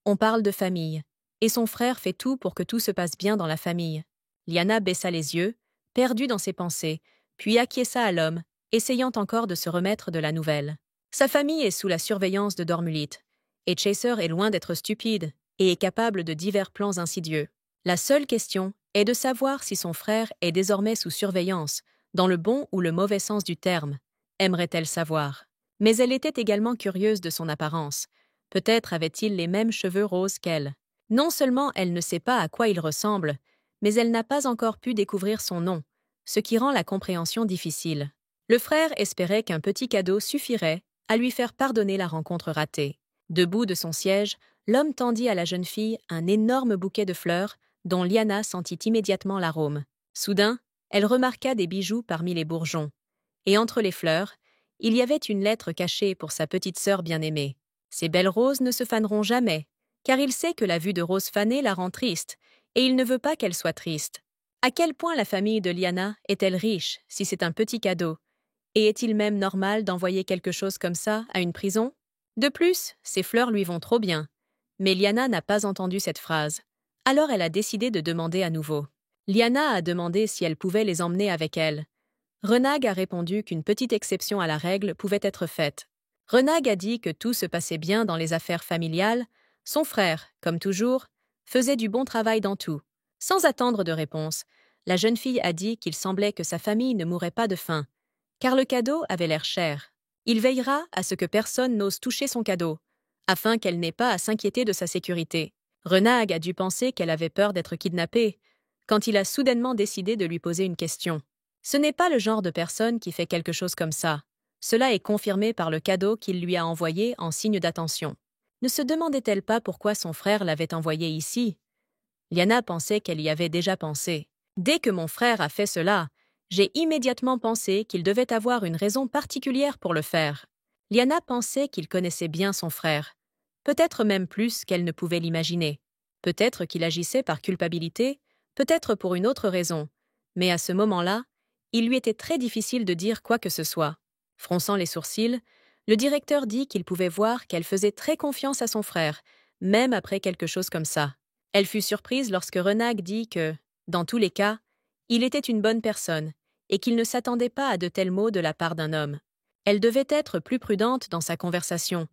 On parle de famille, et son frère fait tout pour que tout se passe bien dans la famille. Liana baissa les yeux, perdue dans ses pensées, puis acquiesça à l'homme, essayant encore de se remettre de la nouvelle. Sa famille est sous la surveillance de Dormulite, et Chaser est loin d'être stupide et est capable de divers plans insidieux. La seule question est de savoir si son frère est désormais sous surveillance, dans le bon ou le mauvais sens du terme. Aimerait-elle savoir? Mais elle était également curieuse de son apparence. Peut-être avait-il les mêmes cheveux roses qu'elle. Non seulement elle ne sait pas à quoi il ressemble, mais elle n'a pas encore pu découvrir son nom, ce qui rend la compréhension difficile. Le frère espérait qu'un petit cadeau suffirait à lui faire pardonner la rencontre ratée. Debout de son siège, l'homme tendit à la jeune fille un énorme bouquet de fleurs dont Liana sentit immédiatement l'arôme. Soudain, elle remarqua des bijoux parmi les bourgeons. Et entre les fleurs, il y avait une lettre cachée pour sa petite sœur bien-aimée. Ces belles roses ne se faneront jamais, car il sait que la vue de roses fanées la rend triste, et il ne veut pas qu'elle soit triste. À quel point la famille de Liana est-elle riche si c'est un petit cadeau? Et est-il même normal d'envoyer quelque chose comme ça à une prison? De plus, ces fleurs lui vont trop bien. Mais Liana n'a pas entendu cette phrase. Alors elle a décidé de demander à nouveau. Liana a demandé si elle pouvait les emmener avec elle. Renag a répondu qu'une petite exception à la règle pouvait être faite. Renag a dit que tout se passait bien dans les affaires familiales. Son frère, comme toujours, faisait du bon travail dans tout. Sans attendre de réponse, la jeune fille a dit qu'il semblait que sa famille ne mourrait pas de faim, car le cadeau avait l'air cher. Il veillera à ce que personne n'ose toucher son cadeau, afin qu'elle n'ait pas à s'inquiéter de sa sécurité. Renag a dû penser qu'elle avait peur d'être kidnappée, quand il a soudainement décidé de lui poser une question. Ce n'est pas le genre de personne qui fait quelque chose comme ça. Cela est confirmé par le cadeau qu'il lui a envoyé en signe d'attention. Ne se demandait-elle pas pourquoi son frère l'avait envoyé ici? Liana pensait qu'elle y avait déjà pensé. Dès que mon frère a fait cela, j'ai immédiatement pensé qu'il devait avoir une raison particulière pour le faire. Liana pensait qu'il connaissait bien son frère, peut-être même plus qu'elle ne pouvait l'imaginer. Peut-être qu'il agissait par culpabilité, peut-être pour une autre raison, mais à ce moment-là, il lui était très difficile de dire quoi que ce soit. Fronçant les sourcils, le directeur dit qu'il pouvait voir qu'elle faisait très confiance à son frère, même après quelque chose comme ça. Elle fut surprise lorsque Renag dit que, dans tous les cas, il était une bonne personne et qu'il ne s'attendait pas à de tels mots de la part d'un homme. Elle devait être plus prudente dans sa conversation,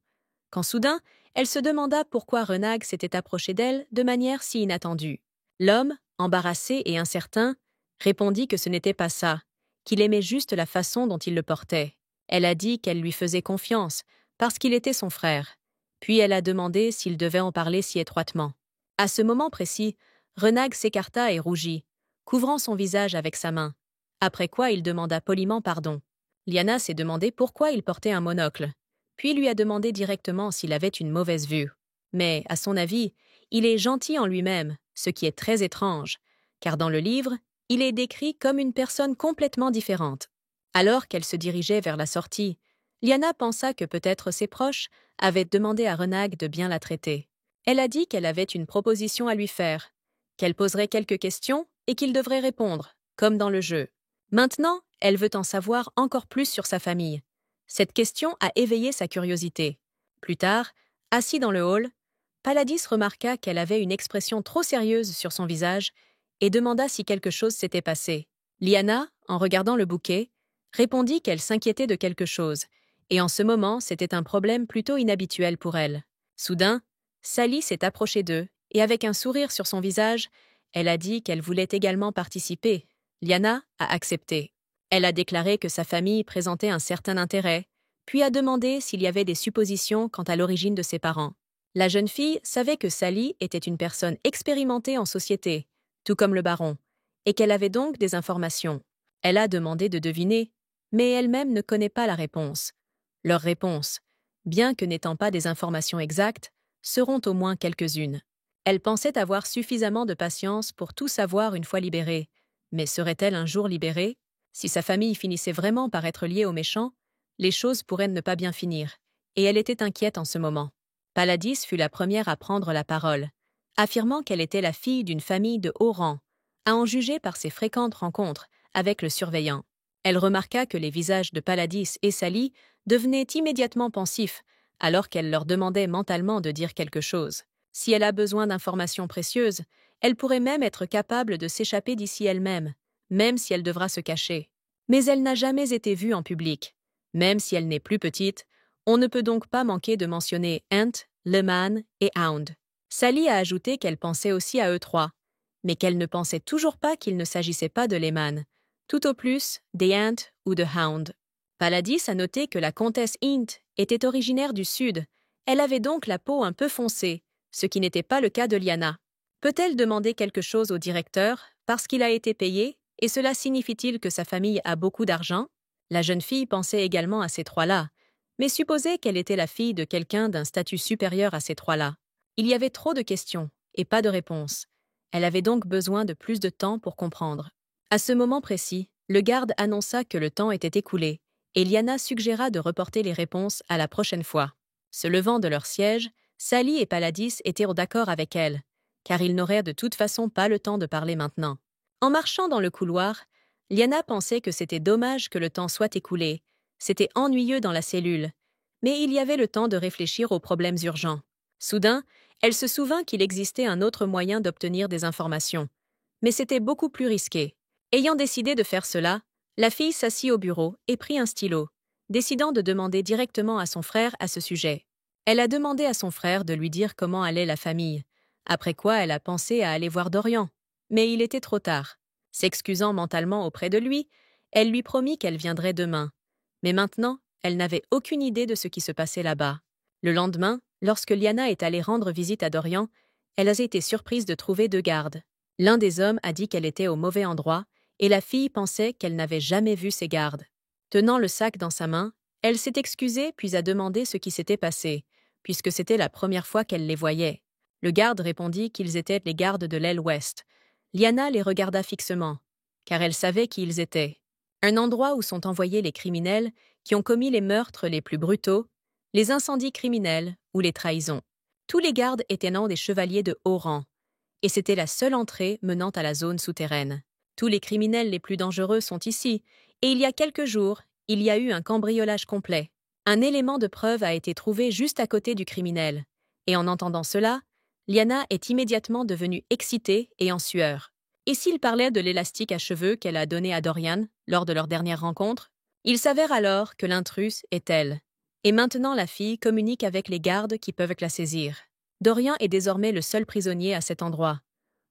quand soudain, elle se demanda pourquoi Renag s'était approché d'elle de manière si inattendue. L'homme, embarrassé et incertain, répondit que ce n'était pas ça, qu'il aimait juste la façon dont il le portait. Elle a dit qu'elle lui faisait confiance, parce qu'il était son frère. Puis elle a demandé s'il devait en parler si étroitement. À ce moment précis, Renag s'écarta et rougit, couvrant son visage avec sa main. Après quoi il demanda poliment pardon. Liana s'est demandé pourquoi il portait un monocle, puis lui a demandé directement s'il avait une mauvaise vue. Mais, à son avis, il est gentil en lui-même, ce qui est très étrange, car dans le livre, il est décrit comme une personne complètement différente. Alors qu'elle se dirigeait vers la sortie, Liana pensa que peut-être ses proches avaient demandé à Renag de bien la traiter. Elle a dit qu'elle avait une proposition à lui faire, qu'elle poserait quelques questions et qu'il devrait répondre, comme dans le jeu. Maintenant, elle veut en savoir encore plus sur sa famille. Cette question a éveillé sa curiosité. Plus tard, assis dans le hall, Paladis remarqua qu'elle avait une expression trop sérieuse sur son visage et demanda si quelque chose s'était passé. Liana, en regardant le bouquet, répondit qu'elle s'inquiétait de quelque chose, et en ce moment c'était un problème plutôt inhabituel pour elle. Soudain, Sally s'est approchée d'eux, et avec un sourire sur son visage, elle a dit qu'elle voulait également participer. Liana a accepté. Elle a déclaré que sa famille présentait un certain intérêt, puis a demandé s'il y avait des suppositions quant à l'origine de ses parents. La jeune fille savait que Sally était une personne expérimentée en société, tout comme le baron, et qu'elle avait donc des informations. Elle a demandé de deviner, mais elle-même ne connaît pas la réponse. Leurs réponses, bien que n'étant pas des informations exactes, seront au moins quelques-unes. Elle pensait avoir suffisamment de patience pour tout savoir une fois libérée, mais serait-elle un jour libérée? Si sa famille finissait vraiment par être liée aux méchants, les choses pourraient ne pas bien finir, et elle était inquiète en ce moment. Paladis fut la première à prendre la parole, affirmant qu'elle était la fille d'une famille de haut rang, à en juger par ses fréquentes rencontres avec le surveillant. Elle remarqua que les visages de Paladis et Sally devenaient immédiatement pensifs, alors qu'elle leur demandait mentalement de dire quelque chose. Si elle a besoin d'informations précieuses, elle pourrait même être capable de s'échapper d'ici elle-même, même si elle devra se cacher. Mais elle n'a jamais été vue en public. Même si elle n'est plus petite, on ne peut donc pas manquer de mentionner Ant, Leman et Hound. Sally a ajouté qu'elle pensait aussi à eux trois, mais qu'elle ne pensait toujours pas qu'il ne s'agissait pas de Leman, tout au plus des Ant ou de Hound. Paladis a noté que la comtesse Int était originaire du sud. Elle avait donc la peau un peu foncée, ce qui n'était pas le cas de Liana. Peut-elle demander quelque chose au directeur parce qu'il a été payé, et cela signifie-t-il que sa famille a beaucoup d'argent? La jeune fille pensait également à ces trois-là, mais supposait qu'elle était la fille de quelqu'un d'un statut supérieur à ces trois-là. Il y avait trop de questions et pas de réponses. Elle avait donc besoin de plus de temps pour comprendre. À ce moment précis, le garde annonça que le temps était écoulé, et Liana suggéra de reporter les réponses à la prochaine fois. Se levant de leur siège, Sally et Paladis étaient d'accord avec elle, car ils n'auraient de toute façon pas le temps de parler maintenant. En marchant dans le couloir, Liana pensait que c'était dommage que le temps soit écoulé. C'était ennuyeux dans la cellule. Mais il y avait le temps de réfléchir aux problèmes urgents. Soudain, elle se souvint qu'il existait un autre moyen d'obtenir des informations. Mais c'était beaucoup plus risqué. Ayant décidé de faire cela, la fille s'assit au bureau et prit un stylo, décidant de demander directement à son frère à ce sujet. Elle a demandé à son frère de lui dire comment allait la famille, après quoi elle a pensé à aller voir Dorian. Mais il était trop tard. S'excusant mentalement auprès de lui, elle lui promit qu'elle viendrait demain. Mais maintenant, elle n'avait aucune idée de ce qui se passait là-bas. Le lendemain, lorsque Liana est allée rendre visite à Dorian, elle a été surprise de trouver 2 gardes. L'un des hommes a dit qu'elle était au mauvais endroit, et la fille pensait qu'elle n'avait jamais vu ces gardes. Tenant le sac dans sa main, elle s'est excusée puis a demandé ce qui s'était passé, puisque c'était la première fois qu'elle les voyait. Le garde répondit qu'ils étaient les gardes de l'aile ouest. Liana les regarda fixement, car elle savait qui ils étaient. Un endroit où sont envoyés les criminels qui ont commis les meurtres les plus brutaux, les incendies criminels ou les trahisons. Tous les gardes étaient noms des chevaliers de haut rang, et c'était la seule entrée menant à la zone souterraine. Tous les criminels les plus dangereux sont ici, et il y a quelques jours, il y a eu un cambriolage complet. Un élément de preuve a été trouvé juste à côté du criminel, et en entendant cela, Liana est immédiatement devenue excitée et en sueur. Et s'il parlait de l'élastique à cheveux qu'elle a donné à Dorian lors de leur dernière rencontre? Il s'avère alors que l'intruse est elle. Et maintenant la fille communique avec les gardes qui peuvent la saisir. Dorian est désormais le seul prisonnier à cet endroit.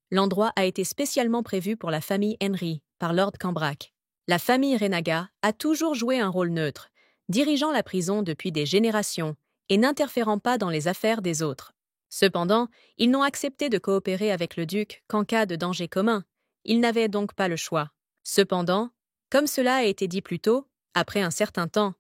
L'endroit a été spécialement prévu pour la famille Henry, par Lord Cambrac. La famille Renaga a toujours joué un rôle neutre, dirigeant la prison depuis des générations et n'interférant pas dans les affaires des autres. Cependant, ils n'ont accepté de coopérer avec le duc qu'en cas de danger commun. Ils n'avaient donc pas le choix. Cependant, comme cela a été dit plus tôt, après un certain temps,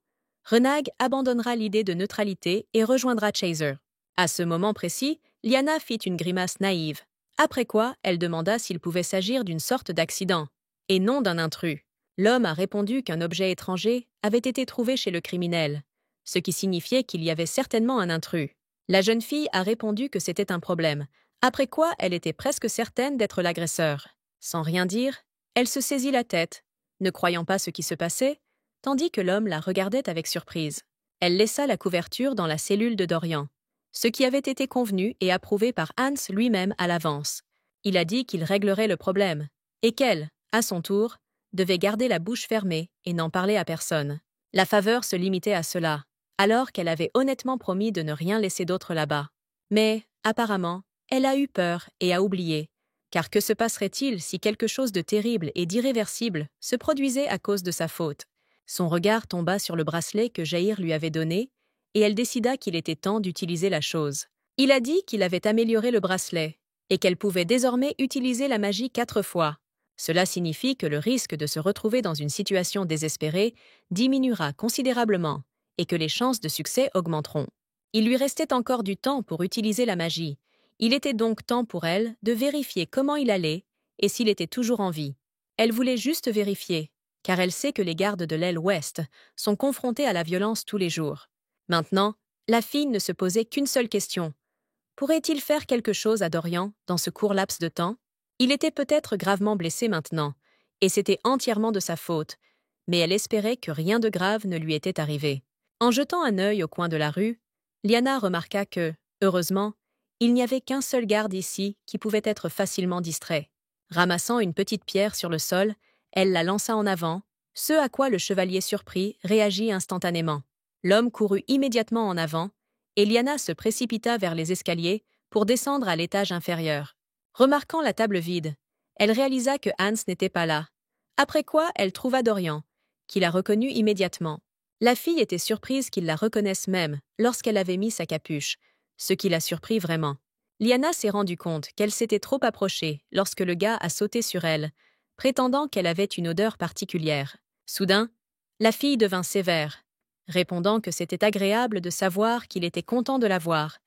Renag abandonnera l'idée de neutralité et rejoindra Chaser. À ce moment précis, Liana fit une grimace naïve, après quoi elle demanda s'il pouvait s'agir d'une sorte d'accident, et non d'un intrus. L'homme a répondu qu'un objet étranger avait été trouvé chez le criminel, ce qui signifiait qu'il y avait certainement un intrus. La jeune fille a répondu que c'était un problème, après quoi elle était presque certaine d'être l'agresseur. Sans rien dire, elle se saisit la tête, ne croyant pas ce qui se passait, tandis que l'homme la regardait avec surprise. Elle laissa la couverture dans la cellule de Dorian, ce qui avait été convenu et approuvé par Hans lui-même à l'avance. Il a dit qu'il réglerait le problème, et qu'elle, à son tour, devait garder la bouche fermée et n'en parler à personne. La faveur se limitait à cela, alors qu'elle avait honnêtement promis de ne rien laisser d'autre là-bas. Mais, apparemment, elle a eu peur et a oublié, car que se passerait-il si quelque chose de terrible et d'irréversible se produisait à cause de sa faute? Son regard tomba sur le bracelet que Jair lui avait donné, et elle décida qu'il était temps d'utiliser la chose. Il a dit qu'il avait amélioré le bracelet, et qu'elle pouvait désormais utiliser la magie 4 fois. Cela signifie que le risque de se retrouver dans une situation désespérée diminuera considérablement, et que les chances de succès augmenteront. Il lui restait encore du temps pour utiliser la magie. Il était donc temps pour elle de vérifier comment il allait et s'il était toujours en vie. Elle voulait juste vérifier, car elle sait que les gardes de l'aile ouest sont confrontés à la violence tous les jours. Maintenant, la fille ne se posait qu'une seule question. Pourrait-il faire quelque chose à Dorian dans ce court laps de temps? Il était peut-être gravement blessé maintenant, et c'était entièrement de sa faute, mais elle espérait que rien de grave ne lui était arrivé. En jetant un œil au coin de la rue, Liana remarqua que, heureusement, il n'y avait qu'un seul garde ici qui pouvait être facilement distrait. Ramassant une petite pierre sur le sol, elle la lança en avant, ce à quoi le chevalier surpris réagit instantanément. L'homme courut immédiatement en avant, et Liana se précipita vers les escaliers pour descendre à l'étage inférieur. Remarquant la table vide, elle réalisa que Hans n'était pas là, après quoi elle trouva Dorian, qui la reconnut immédiatement. La fille était surprise qu'il la reconnaisse même lorsqu'elle avait mis sa capuche, ce qui la surprit vraiment. Liana s'est rendu compte qu'elle s'était trop approchée lorsque le gars a sauté sur elle, prétendant qu'elle avait une odeur particulière. Soudain, la fille devint sévère, répondant que c'était agréable de savoir qu'il était content de la voir,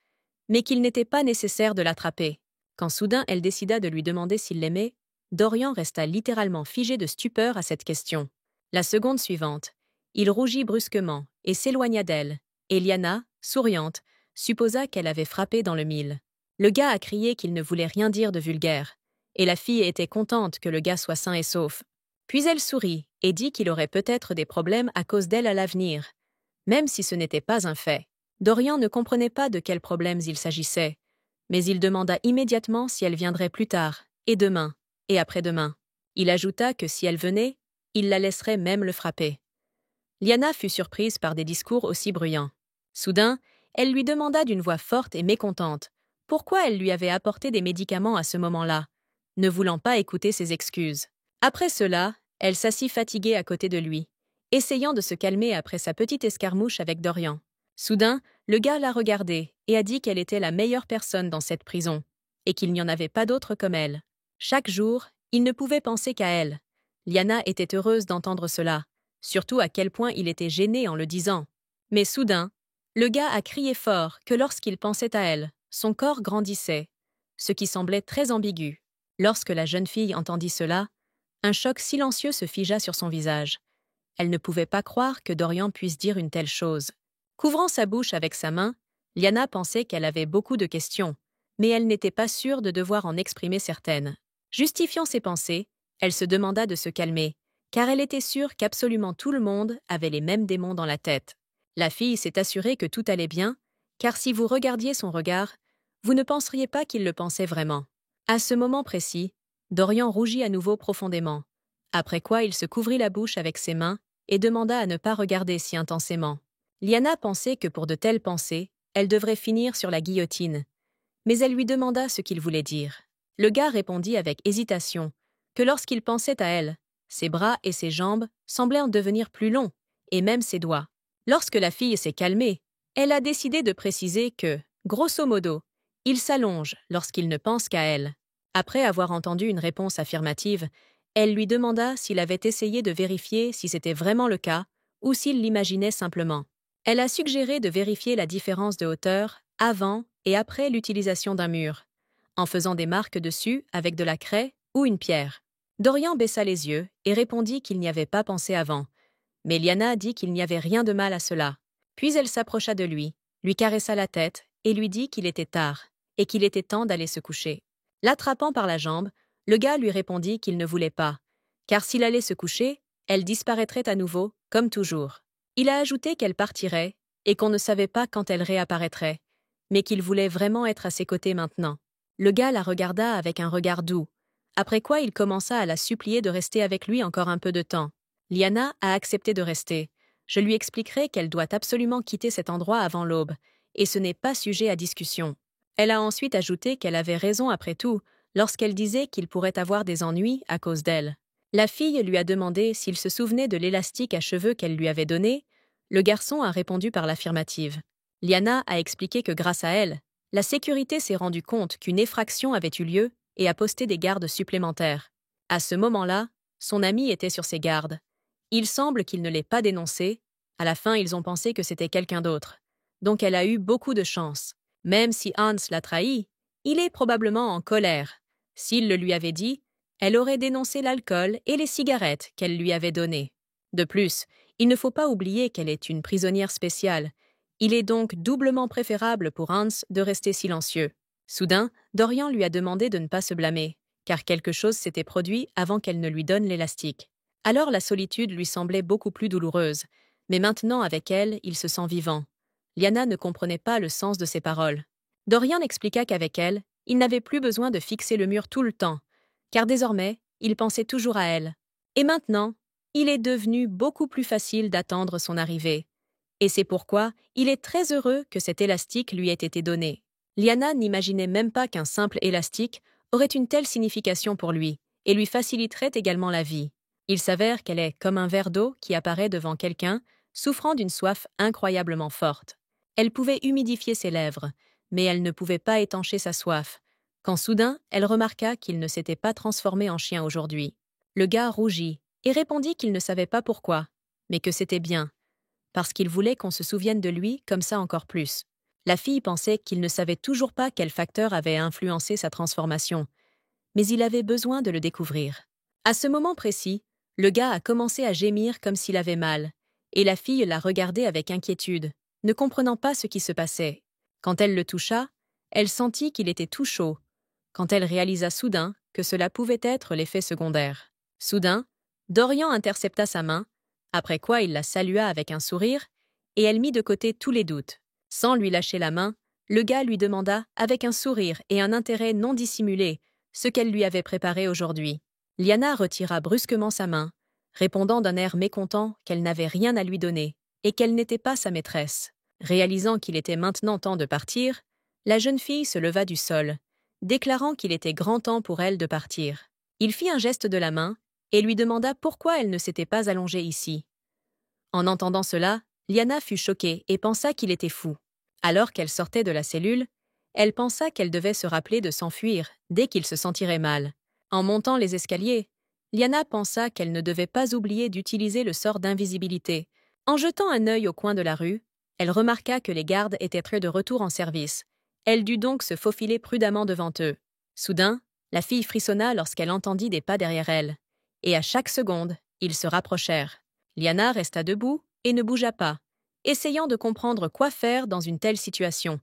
mais qu'il n'était pas nécessaire de l'attraper. Quand soudain elle décida de lui demander s'il l'aimait, Dorian resta littéralement figé de stupeur à cette question. La seconde suivante, il rougit brusquement et s'éloigna d'elle, et Liana, souriante, supposa qu'elle avait frappé dans le mille. Le gars a crié qu'il ne voulait rien dire de vulgaire, et la fille était contente que le gars soit sain et sauf. Puis elle sourit et dit qu'il aurait peut-être des problèmes à cause d'elle à l'avenir, même si ce n'était pas un fait. Dorian ne comprenait pas de quels problèmes il s'agissait, mais il demanda immédiatement si elle viendrait plus tard, et demain, et après-demain. Il ajouta que si elle venait, il la laisserait même le frapper. Liana fut surprise par des discours aussi bruyants. Soudain, elle lui demanda d'une voix forte et mécontente pourquoi elle lui avait apporté des médicaments à ce moment-là, ne voulant pas écouter ses excuses. Après cela, elle s'assit fatiguée à côté de lui, essayant de se calmer après sa petite escarmouche avec Dorian. Soudain, le gars l'a regardée et a dit qu'elle était la meilleure personne dans cette prison, et qu'il n'y en avait pas d'autre comme elle. Chaque jour, il ne pouvait penser qu'à elle. Liana était heureuse d'entendre cela, surtout à quel point il était gêné en le disant. Mais soudain, le gars a crié fort que lorsqu'il pensait à elle, son corps grandissait, ce qui semblait très ambigu. Lorsque la jeune fille entendit cela, un choc silencieux se figea sur son visage. Elle ne pouvait pas croire que Dorian puisse dire une telle chose. Couvrant sa bouche avec sa main, Liana pensait qu'elle avait beaucoup de questions, mais elle n'était pas sûre de devoir en exprimer certaines. Justifiant ses pensées, elle se demanda de se calmer, car elle était sûre qu'absolument tout le monde avait les mêmes démons dans la tête. La fille s'est assurée que tout allait bien, car si vous regardiez son regard, vous ne penseriez pas qu'il le pensait vraiment. À ce moment précis, Dorian rougit à nouveau profondément, après quoi il se couvrit la bouche avec ses mains et demanda à ne pas regarder si intensément. Liana pensait que pour de telles pensées, elle devrait finir sur la guillotine, mais elle lui demanda ce qu'il voulait dire. Le gars répondit avec hésitation que lorsqu'il pensait à elle, ses bras et ses jambes semblaient en devenir plus longs, et même ses doigts. Lorsque la fille s'est calmée, elle a décidé de préciser que, grosso modo, il s'allonge lorsqu'il ne pense qu'à elle. Après avoir entendu une réponse affirmative, elle lui demanda s'il avait essayé de vérifier si c'était vraiment le cas ou s'il l'imaginait simplement. Elle a suggéré de vérifier la différence de hauteur avant et après l'utilisation d'un mur, en faisant des marques dessus avec de la craie ou une pierre. Dorian baissa les yeux et répondit qu'il n'y avait pas pensé avant, mais Liana dit qu'il n'y avait rien de mal à cela. Puis elle s'approcha de lui caressa la tête et lui dit qu'il était tard et qu'il était temps d'aller se coucher. L'attrapant par la jambe, le gars lui répondit qu'il ne voulait pas, car s'il allait se coucher, elle disparaîtrait à nouveau, comme toujours. Il a ajouté qu'elle partirait et qu'on ne savait pas quand elle réapparaîtrait, mais qu'il voulait vraiment être à ses côtés maintenant. Le gars la regarda avec un regard doux, après quoi il commença à la supplier de rester avec lui encore un peu de temps. Liana a accepté de rester. Je lui expliquerai qu'elle doit absolument quitter cet endroit avant l'aube, et ce n'est pas sujet à discussion. Elle a ensuite ajouté qu'elle avait raison après tout, lorsqu'elle disait qu'il pourrait avoir des ennuis à cause d'elle. La fille lui a demandé s'il se souvenait de l'élastique à cheveux qu'elle lui avait donné. Le garçon a répondu par l'affirmative. Liana a expliqué que grâce à elle, la sécurité s'est rendue compte qu'une effraction avait eu lieu et a posté des gardes supplémentaires. À ce moment-là, son ami était sur ses gardes. Il semble qu'il ne l'ait pas dénoncé. À la fin, ils ont pensé que c'était quelqu'un d'autre. Donc elle a eu beaucoup de chance. Même si Hans l'a trahi, il est probablement en colère. S'il le lui avait dit, elle aurait dénoncé l'alcool et les cigarettes qu'elle lui avait données. De plus, il ne faut pas oublier qu'elle est une prisonnière spéciale. Il est donc doublement préférable pour Hans de rester silencieux. Soudain, Dorian lui a demandé de ne pas se blâmer, car quelque chose s'était produit avant qu'elle ne lui donne l'élastique. Alors la solitude lui semblait beaucoup plus douloureuse, mais maintenant avec elle, il se sent vivant. Liana ne comprenait pas le sens de ses paroles. Dorian expliqua qu'avec elle, il n'avait plus besoin de fixer le mur tout le temps, car désormais, il pensait toujours à elle. Et maintenant, il est devenu beaucoup plus facile d'attendre son arrivée. Et c'est pourquoi il est très heureux que cet élastique lui ait été donné. Liana n'imaginait même pas qu'un simple élastique aurait une telle signification pour lui, et lui faciliterait également la vie. Il s'avère qu'elle est comme un verre d'eau qui apparaît devant quelqu'un, souffrant d'une soif incroyablement forte. Elle pouvait humidifier ses lèvres, mais elle ne pouvait pas étancher sa soif, quand soudain elle remarqua qu'il ne s'était pas transformé en chien aujourd'hui. Le gars rougit et répondit qu'il ne savait pas pourquoi, mais que c'était bien, parce qu'il voulait qu'on se souvienne de lui comme ça encore plus. La fille pensait qu'il ne savait toujours pas quel facteur avait influencé sa transformation, mais il avait besoin de le découvrir. À ce moment précis, le gars a commencé à gémir comme s'il avait mal, et la fille l'a regardé avec inquiétude, ne comprenant pas ce qui se passait. Quand elle le toucha, elle sentit qu'il était tout chaud. Quand elle réalisa soudain que cela pouvait être l'effet secondaire. Soudain, Dorian intercepta sa main, après quoi il la salua avec un sourire, et elle mit de côté tous les doutes. Sans lui lâcher la main, le gars lui demanda, avec un sourire et un intérêt non dissimulé, ce qu'elle lui avait préparé aujourd'hui. Liana retira brusquement sa main, répondant d'un air mécontent qu'elle n'avait rien à lui donner, et qu'elle n'était pas sa maîtresse. Réalisant qu'il était maintenant temps de partir, la jeune fille se leva du sol, déclarant qu'il était grand temps pour elle de partir. Il fit un geste de la main et lui demanda pourquoi elle ne s'était pas allongée ici. En entendant cela, Liana fut choquée et pensa qu'il était fou. Alors qu'elle sortait de la cellule, elle pensa qu'elle devait se rappeler de s'enfuir dès qu'il se sentirait mal. En montant les escaliers, Liana pensa qu'elle ne devait pas oublier d'utiliser le sort d'invisibilité. En jetant un œil au coin de la rue, elle remarqua que les gardes étaient près de retour en service. Elle dut donc se faufiler prudemment devant eux. Soudain, la fille frissonna lorsqu'elle entendit des pas derrière elle. Et à chaque seconde, ils se rapprochèrent. Liana resta debout et ne bougea pas, essayant de comprendre quoi faire dans une telle situation,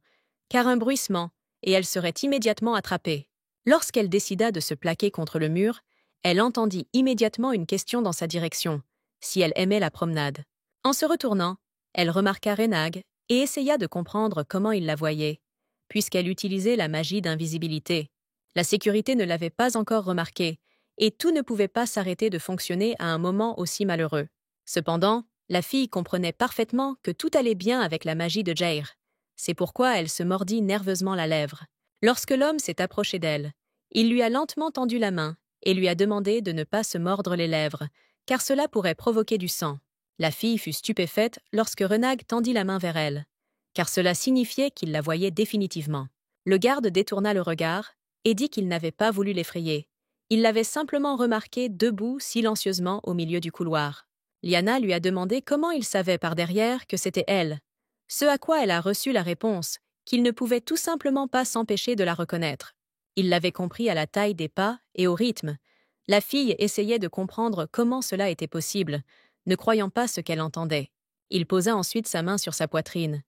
car un bruissement, et elle serait immédiatement attrapée. Lorsqu'elle décida de se plaquer contre le mur, elle entendit immédiatement une question dans sa direction, si elle aimait la promenade. En se retournant, elle remarqua Renag et essaya de comprendre comment il la voyait, puisqu'elle utilisait la magie d'invisibilité. La sécurité ne l'avait pas encore remarqué, et tout ne pouvait pas s'arrêter de fonctionner à un moment aussi malheureux. Cependant, la fille comprenait parfaitement que tout allait bien avec la magie de Jair. C'est pourquoi elle se mordit nerveusement la lèvre. Lorsque l'homme s'est approché d'elle, il lui a lentement tendu la main et lui a demandé de ne pas se mordre les lèvres, car cela pourrait provoquer du sang. La fille fut stupéfaite lorsque Renag tendit la main vers elle, car cela signifiait qu'il la voyait définitivement. Le garde détourna le regard et dit qu'il n'avait pas voulu l'effrayer. Il l'avait simplement remarquée debout silencieusement au milieu du couloir. Liana lui a demandé comment il savait par derrière que c'était elle, ce à quoi elle a reçu la réponse qu'il ne pouvait tout simplement pas s'empêcher de la reconnaître. Il l'avait compris à la taille des pas et au rythme. La fille essayait de comprendre comment cela était possible, ne croyant pas ce qu'elle entendait. Il posa ensuite sa main sur sa poitrine,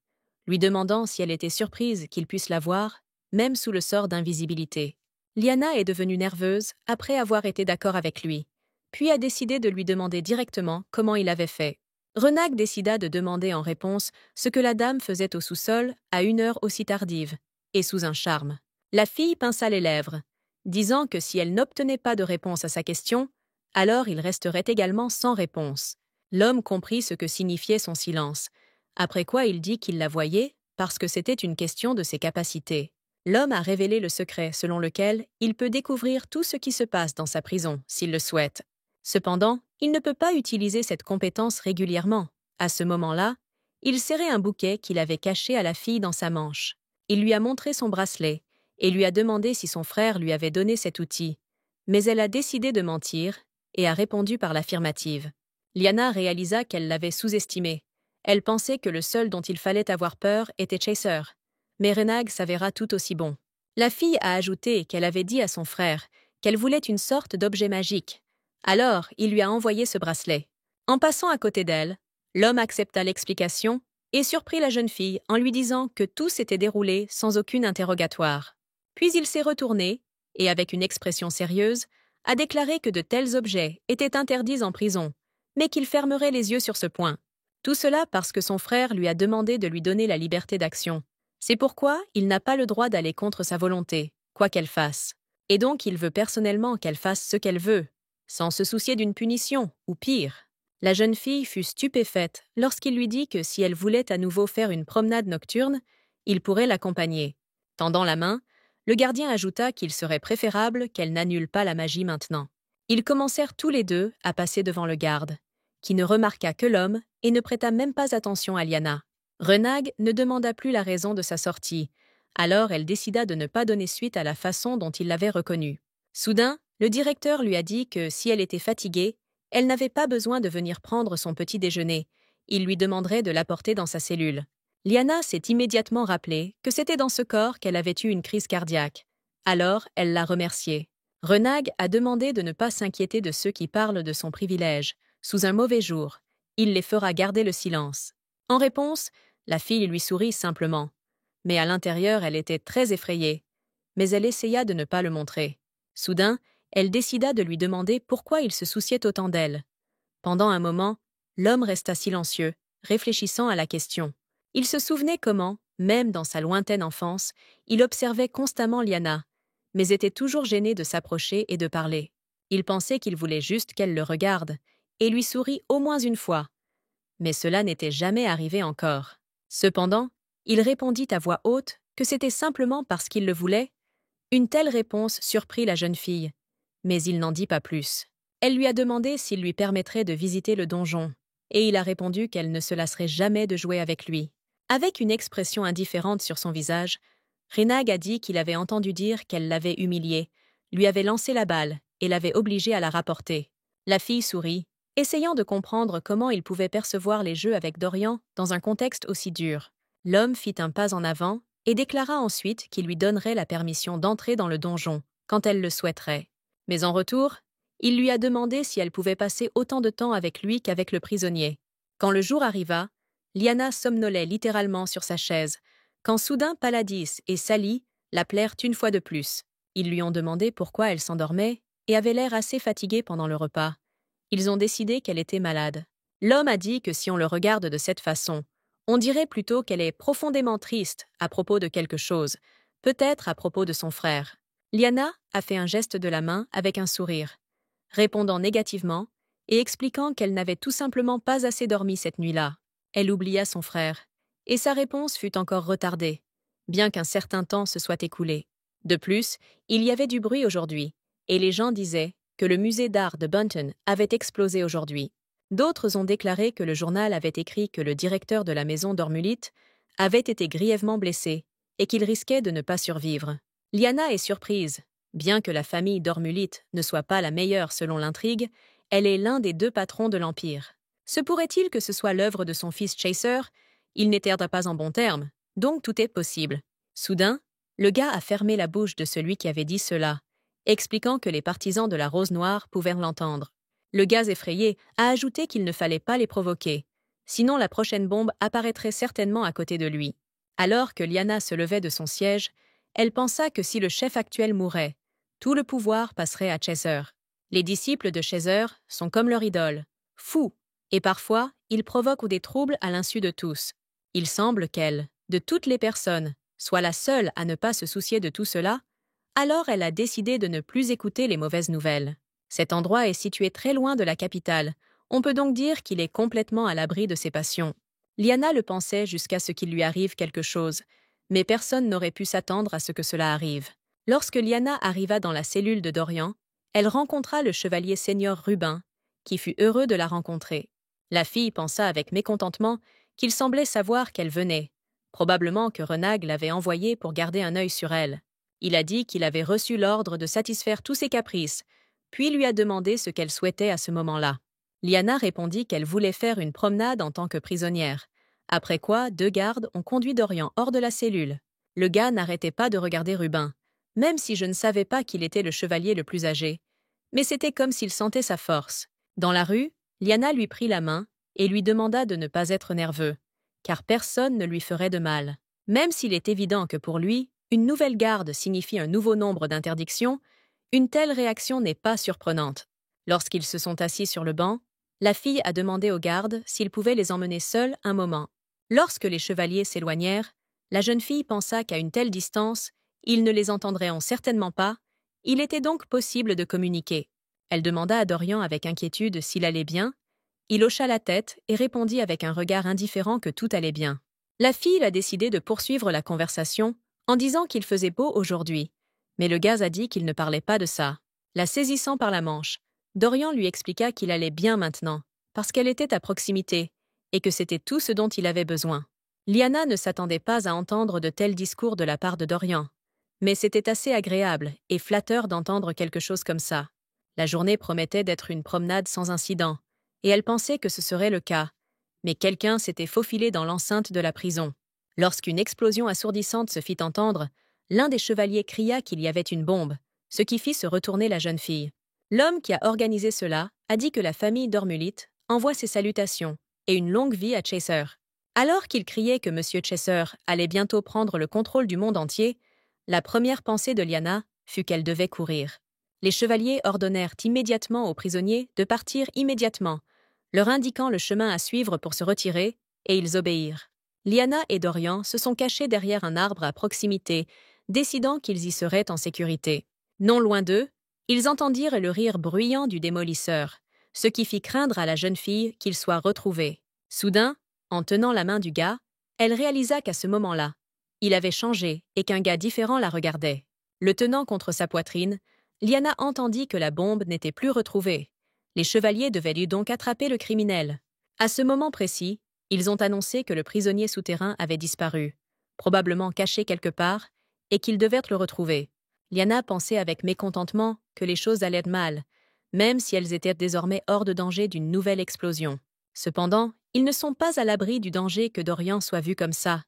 lui demandant si elle était surprise qu'il puisse la voir, même sous le sort d'invisibilité. Liana est devenue nerveuse après avoir été d'accord avec lui, puis a décidé de lui demander directement comment il avait fait. Renag décida de demander en réponse ce que la dame faisait au sous-sol à une heure aussi tardive, et sous un charme. La fille pinça les lèvres, disant que si elle n'obtenait pas de réponse à sa question, alors il resterait également sans réponse. L'homme comprit ce que signifiait son silence, après quoi il dit qu'il la voyait parce que c'était une question de ses capacités. L'homme a révélé le secret selon lequel il peut découvrir tout ce qui se passe dans sa prison, s'il le souhaite. Cependant, il ne peut pas utiliser cette compétence régulièrement. À ce moment-là, il serrait un bouquet qu'il avait caché à la fille dans sa manche. Il lui a montré son bracelet et lui a demandé si son frère lui avait donné cet outil. Mais elle a décidé de mentir et a répondu par l'affirmative. Liana réalisa qu'elle l'avait sous-estimé. Elle pensait que le seul dont il fallait avoir peur était Chaser. Mais Renag s'avéra tout aussi bon. La fille a ajouté qu'elle avait dit à son frère qu'elle voulait une sorte d'objet magique. Alors, il lui a envoyé ce bracelet. En passant à côté d'elle, l'homme accepta l'explication et surprit la jeune fille en lui disant que tout s'était déroulé sans aucun interrogatoire. Puis il s'est retourné et, avec une expression sérieuse, a déclaré que de tels objets étaient interdits en prison, mais qu'il fermerait les yeux sur ce point. Tout cela parce que son frère lui a demandé de lui donner la liberté d'action. C'est pourquoi il n'a pas le droit d'aller contre sa volonté, quoi qu'elle fasse. Et donc il veut personnellement qu'elle fasse ce qu'elle veut, sans se soucier d'une punition, ou pire. La jeune fille fut stupéfaite lorsqu'il lui dit que si elle voulait à nouveau faire une promenade nocturne, il pourrait l'accompagner. Tendant la main, le gardien ajouta qu'il serait préférable qu'elle n'annule pas la magie maintenant. Ils commencèrent tous les deux à passer devant le garde, qui ne remarqua que l'homme et ne prêta même pas attention à Liana. Renag ne demanda plus la raison de sa sortie, alors elle décida de ne pas donner suite à la façon dont il l'avait reconnue. Soudain, le directeur lui a dit que si elle était fatiguée, elle n'avait pas besoin de venir prendre son petit déjeuner, il lui demanderait de l'apporter dans sa cellule. Liana s'est immédiatement rappelé que c'était dans ce corps qu'elle avait eu une crise cardiaque. Alors, elle l'a remercié. Renag a demandé de ne pas s'inquiéter de ceux qui parlent de son privilège. Sous un mauvais jour, il les fera garder le silence. En réponse, la fille lui sourit simplement. Mais à l'intérieur, elle était très effrayée. Mais elle essaya de ne pas le montrer. Soudain, elle décida de lui demander pourquoi il se souciait autant d'elle. Pendant un moment, l'homme resta silencieux, réfléchissant à la question. Il se souvenait comment, même dans sa lointaine enfance, il observait constamment Liana, mais était toujours gêné de s'approcher et de parler. Il pensait qu'il voulait juste qu'elle le regarde, et lui sourit au moins une fois. Mais cela n'était jamais arrivé encore. Cependant, il répondit à voix haute que c'était simplement parce qu'il le voulait. Une telle réponse surprit la jeune fille, mais il n'en dit pas plus. Elle lui a demandé s'il lui permettrait de visiter le donjon, et il a répondu qu'elle ne se lasserait jamais de jouer avec lui. Avec une expression indifférente sur son visage, Renag a dit qu'il avait entendu dire qu'elle l'avait humilié, lui avait lancé la balle et l'avait obligé à la rapporter. La fille sourit, essayant de comprendre comment il pouvait percevoir les jeux avec Dorian dans un contexte aussi dur. L'homme fit un pas en avant et déclara ensuite qu'il lui donnerait la permission d'entrer dans le donjon, quand elle le souhaiterait. Mais en retour, il lui a demandé si elle pouvait passer autant de temps avec lui qu'avec le prisonnier. Quand le jour arriva, Liana somnolait littéralement sur sa chaise, quand soudain Paladis et Sally l'appelèrent une fois de plus. Ils lui ont demandé pourquoi elle s'endormait et avait l'air assez fatiguée pendant le repas. Ils ont décidé qu'elle était malade. L'homme a dit que si on le regarde de cette façon, on dirait plutôt qu'elle est profondément triste à propos de quelque chose, peut-être à propos de son frère. Liana a fait un geste de la main avec un sourire, répondant négativement et expliquant qu'elle n'avait tout simplement pas assez dormi cette nuit-là. Elle oublia son frère, et sa réponse fut encore retardée, bien qu'un certain temps se soit écoulé. De plus, il y avait du bruit aujourd'hui, et les gens disaient que le musée d'art de Bunton avait explosé aujourd'hui. D'autres ont déclaré que le journal avait écrit que le directeur de la maison d'Ormulite avait été grièvement blessé et qu'il risquait de ne pas survivre. Liana est surprise. Bien que la famille d'Ormulite ne soit pas la meilleure selon l'intrigue, elle est l'un des deux patrons de l'Empire. Se pourrait-il que ce soit l'œuvre de son fils Chaser? Il n'était pas en bons termes, donc tout est possible. Soudain, le gars a fermé la bouche de celui qui avait dit cela, expliquant que les partisans de la Rose Noire pouvaient l'entendre. Le gars effrayé a ajouté qu'il ne fallait pas les provoquer, sinon la prochaine bombe apparaîtrait certainement à côté de lui. Alors que Liana se levait de son siège, elle pensa que si le chef actuel mourait, tout le pouvoir passerait à Chaser. Les disciples de Chaser sont comme leur idole, fous, et parfois, ils provoquent des troubles à l'insu de tous. Il semble qu'elle, de toutes les personnes, soit la seule à ne pas se soucier de tout cela, alors elle a décidé de ne plus écouter les mauvaises nouvelles. Cet endroit est situé très loin de la capitale, on peut donc dire qu'il est complètement à l'abri de ses passions. Liana le pensait jusqu'à ce qu'il lui arrive quelque chose, mais personne n'aurait pu s'attendre à ce que cela arrive. Lorsque Liana arriva dans la cellule de Dorian, elle rencontra le chevalier senior Rubin, qui fut heureux de la rencontrer. La fille pensa avec mécontentement qu'il semblait savoir qu'elle venait, probablement que Renag l'avait envoyée pour garder un œil sur elle. Il a dit qu'il avait reçu l'ordre de satisfaire tous ses caprices, puis lui a demandé ce qu'elle souhaitait à ce moment-là. Liana répondit qu'elle voulait faire une promenade en tant que prisonnière, après quoi 2 gardes ont conduit Dorian hors de la cellule. Le gars n'arrêtait pas de regarder Rubin, même si je ne savais pas qu'il était le chevalier le plus âgé, mais c'était comme s'il sentait sa force. Dans la rue, Liana lui prit la main et lui demanda de ne pas être nerveux, car personne ne lui ferait de mal. Même s'il est évident que pour lui, une nouvelle garde signifie un nouveau nombre d'interdictions, une telle réaction n'est pas surprenante. Lorsqu'ils se sont assis sur le banc, la fille a demandé aux gardes s'ils pouvaient les emmener seuls un moment. Lorsque les chevaliers s'éloignèrent, la jeune fille pensa qu'à une telle distance, ils ne les entendraient certainement pas, il était donc possible de communiquer. Elle demanda à Dorian avec inquiétude s'il allait bien. Il hocha la tête et répondit avec un regard indifférent que tout allait bien. La fille a décidé de poursuivre la conversation en disant qu'il faisait beau aujourd'hui, mais le gars a dit qu'il ne parlait pas de ça. La saisissant par la manche, Dorian lui expliqua qu'il allait bien maintenant, parce qu'elle était à proximité, et que c'était tout ce dont il avait besoin. Liana ne s'attendait pas à entendre de tels discours de la part de Dorian, mais c'était assez agréable et flatteur d'entendre quelque chose comme ça. La journée promettait d'être une promenade sans incident, et elle pensait que ce serait le cas. Mais quelqu'un s'était faufilé dans l'enceinte de la prison. Lorsqu'une explosion assourdissante se fit entendre, l'un des chevaliers cria qu'il y avait une bombe, ce qui fit se retourner la jeune fille. L'homme qui a organisé cela a dit que la famille d'Ormulite envoie ses salutations et une longue vie à Chaser. Alors qu'il criait que M. Chaser allait bientôt prendre le contrôle du monde entier, la première pensée de Liana fut qu'elle devait courir. Les chevaliers ordonnèrent immédiatement aux prisonniers de partir immédiatement, leur indiquant le chemin à suivre pour se retirer, et ils obéirent. Lyanna et Dorian se sont cachés derrière un arbre à proximité, décidant qu'ils y seraient en sécurité. Non loin d'eux, ils entendirent le rire bruyant du démolisseur, ce qui fit craindre à la jeune fille qu'il soit retrouvé. Soudain, en tenant la main du gars, elle réalisa qu'à ce moment-là, il avait changé et qu'un gars différent la regardait. Le tenant contre sa poitrine, Lyanna entendit que la bombe n'était plus retrouvée. Les chevaliers devaient lui donc attraper le criminel. À ce moment précis, ils ont annoncé que le prisonnier souterrain avait disparu, probablement caché quelque part, et qu'ils devaient le retrouver. Lyanna pensait avec mécontentement que les choses allaient mal, même si elles étaient désormais hors de danger d'une nouvelle explosion. Cependant, ils ne sont pas à l'abri du danger que Dorian soit vu comme ça,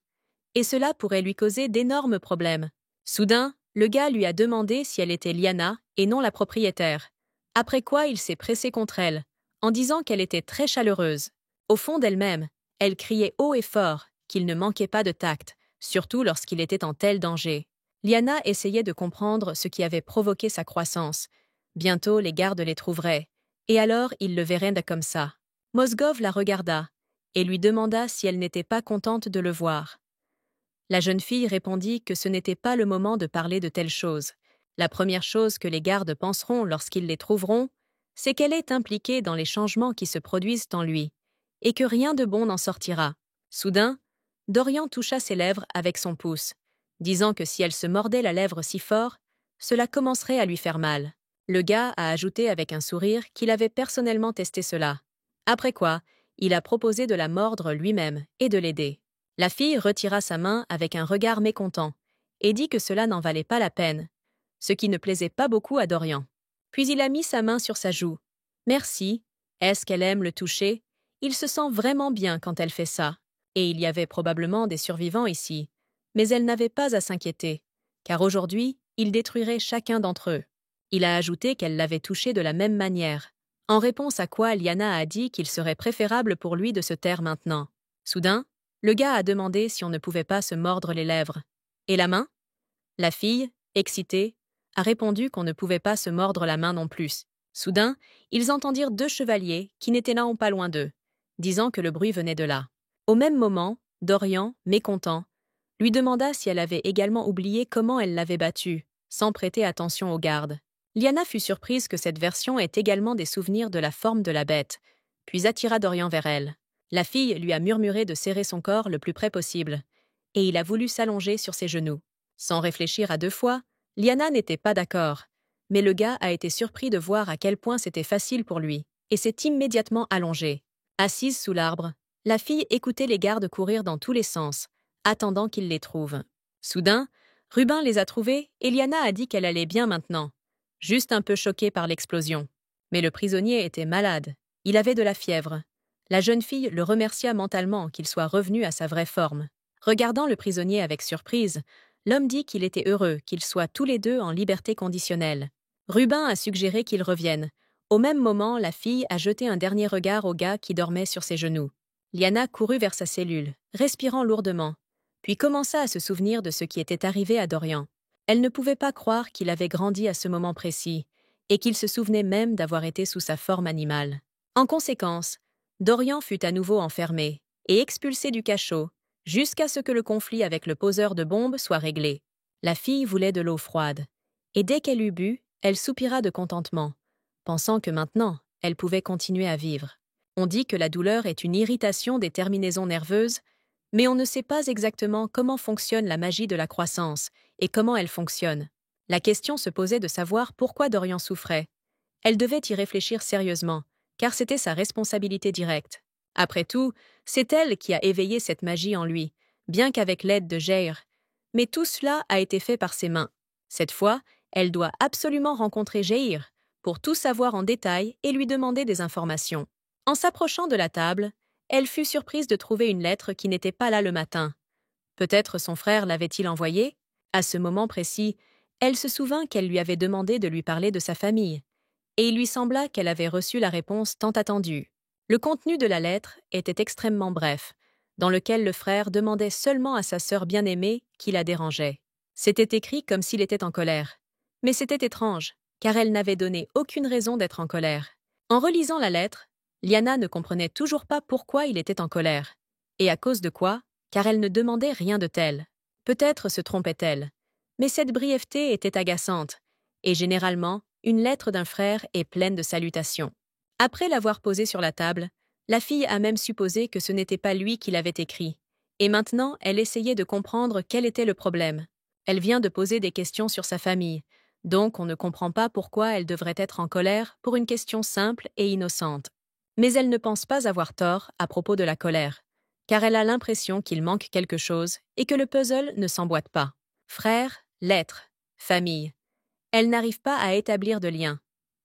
et cela pourrait lui causer d'énormes problèmes. Soudain, le gars lui a demandé si elle était Lyanna et non la propriétaire, après quoi il s'est pressé contre elle, en disant qu'elle était très chaleureuse. Au fond d'elle-même, elle criait haut et fort qu'il ne manquait pas de tact, surtout lorsqu'il était en tel danger. Lyanna essayait de comprendre ce qui avait provoqué sa croissance. Bientôt les gardes les trouveraient, et alors ils le verraient comme ça. Mozgov la regarda et lui demanda si elle n'était pas contente de le voir. La jeune fille répondit que ce n'était pas le moment de parler de telles choses. La première chose que les gardes penseront lorsqu'ils les trouveront, c'est qu'elle est impliquée dans les changements qui se produisent en lui, et que rien de bon n'en sortira. Soudain, Dorian toucha ses lèvres avec son pouce, disant que si elle se mordait la lèvre si fort, cela commencerait à lui faire mal. Le gars a ajouté avec un sourire qu'il avait personnellement testé cela. Après quoi, il a proposé de la mordre lui-même et de l'aider. La fille retira sa main avec un regard mécontent et dit que cela n'en valait pas la peine, ce qui ne plaisait pas beaucoup à Dorian. Puis il a mis sa main sur sa joue. « Merci. Est-ce qu'elle aime le toucher? Il se sent vraiment bien quand elle fait ça. » Et il y avait probablement des survivants ici, mais elle n'avait pas à s'inquiéter, car aujourd'hui, il détruirait chacun d'entre eux. Il a ajouté qu'elle l'avait touché de la même manière, en réponse à quoi Lyanna a dit qu'il serait préférable pour lui de se taire maintenant. Soudain, le gars a demandé si on ne pouvait pas se mordre les lèvres. Et la main? La fille, excitée, a répondu qu'on ne pouvait pas se mordre la main non plus. Soudain, ils entendirent deux chevaliers qui n'étaient là pas loin d'eux, disant que le bruit venait de là. Au même moment, Dorian, mécontent, lui demanda si elle avait également oublié comment elle l'avait battue, sans prêter attention aux gardes. Lyanna fut surprise que cette version ait également des souvenirs de la forme de la bête, puis attira Dorian vers elle. La fille lui a murmuré de serrer son corps le plus près possible, et il a voulu s'allonger sur ses genoux. Sans réfléchir à deux fois, Lyanna n'était pas d'accord, mais le gars a été surpris de voir à quel point c'était facile pour lui, et s'est immédiatement allongé. Assise sous l'arbre, la fille écoutait les gardes courir dans tous les sens, attendant qu'ils les trouvent. Soudain, Rubin les a trouvés et Lyanna a dit qu'elle allait bien maintenant, juste un peu choquée par l'explosion. Mais le prisonnier était malade, il avait de la fièvre. La jeune fille le remercia mentalement qu'il soit revenu à sa vraie forme. Regardant le prisonnier avec surprise, l'homme dit qu'il était heureux qu'ils soient tous les deux en liberté conditionnelle. Rubin a suggéré qu'ils reviennent. Au même moment, la fille a jeté un dernier regard au gars qui dormait sur ses genoux. Lyanna courut vers sa cellule, respirant lourdement, puis commença à se souvenir de ce qui était arrivé à Dorian. Elle ne pouvait pas croire qu'il avait grandi à ce moment précis, et qu'il se souvenait même d'avoir été sous sa forme animale. En conséquence, Dorian fut à nouveau enfermé et expulsé du cachot, jusqu'à ce que le conflit avec le poseur de bombes soit réglé. La fille voulait de l'eau froide, et dès qu'elle eut bu, elle soupira de contentement, pensant que maintenant, elle pouvait continuer à vivre. On dit que la douleur est une irritation des terminaisons nerveuses, mais on ne sait pas exactement comment fonctionne la magie de la croissance et comment elle fonctionne. La question se posait de savoir pourquoi Dorian souffrait. Elle devait y réfléchir sérieusement, car c'était sa responsabilité directe. Après tout, c'est elle qui a éveillé cette magie en lui, bien qu'avec l'aide de Jair. Mais tout cela a été fait par ses mains. Cette fois, elle doit absolument rencontrer Jair pour tout savoir en détail et lui demander des informations. En s'approchant de la table, elle fut surprise de trouver une lettre qui n'était pas là le matin. Peut-être son frère l'avait-il envoyée? À ce moment précis, elle se souvint qu'elle lui avait demandé de lui parler de sa famille, et il lui sembla qu'elle avait reçu la réponse tant attendue. Le contenu de la lettre était extrêmement bref, dans lequel le frère demandait seulement à sa sœur bien-aimée qui la dérangeait. C'était écrit comme s'il était en colère. Mais c'était étrange, car elle n'avait donné aucune raison d'être en colère. En relisant la lettre, Liana ne comprenait toujours pas pourquoi il était en colère. Et à cause de quoi? Car elle ne demandait rien de tel. Peut-être se trompait-elle. Mais cette brièveté était agaçante, et généralement, une lettre d'un frère est pleine de salutations. Après l'avoir posée sur la table, la fille a même supposé que ce n'était pas lui qui l'avait écrit. Et maintenant, elle essayait de comprendre quel était le problème. Elle vient de poser des questions sur sa famille, donc on ne comprend pas pourquoi elle devrait être en colère pour une question simple et innocente. Mais elle ne pense pas avoir tort à propos de la colère, car elle a l'impression qu'il manque quelque chose et que le puzzle ne s'emboîte pas. Frère, lettre, famille. Elle n'arrive pas à établir de lien.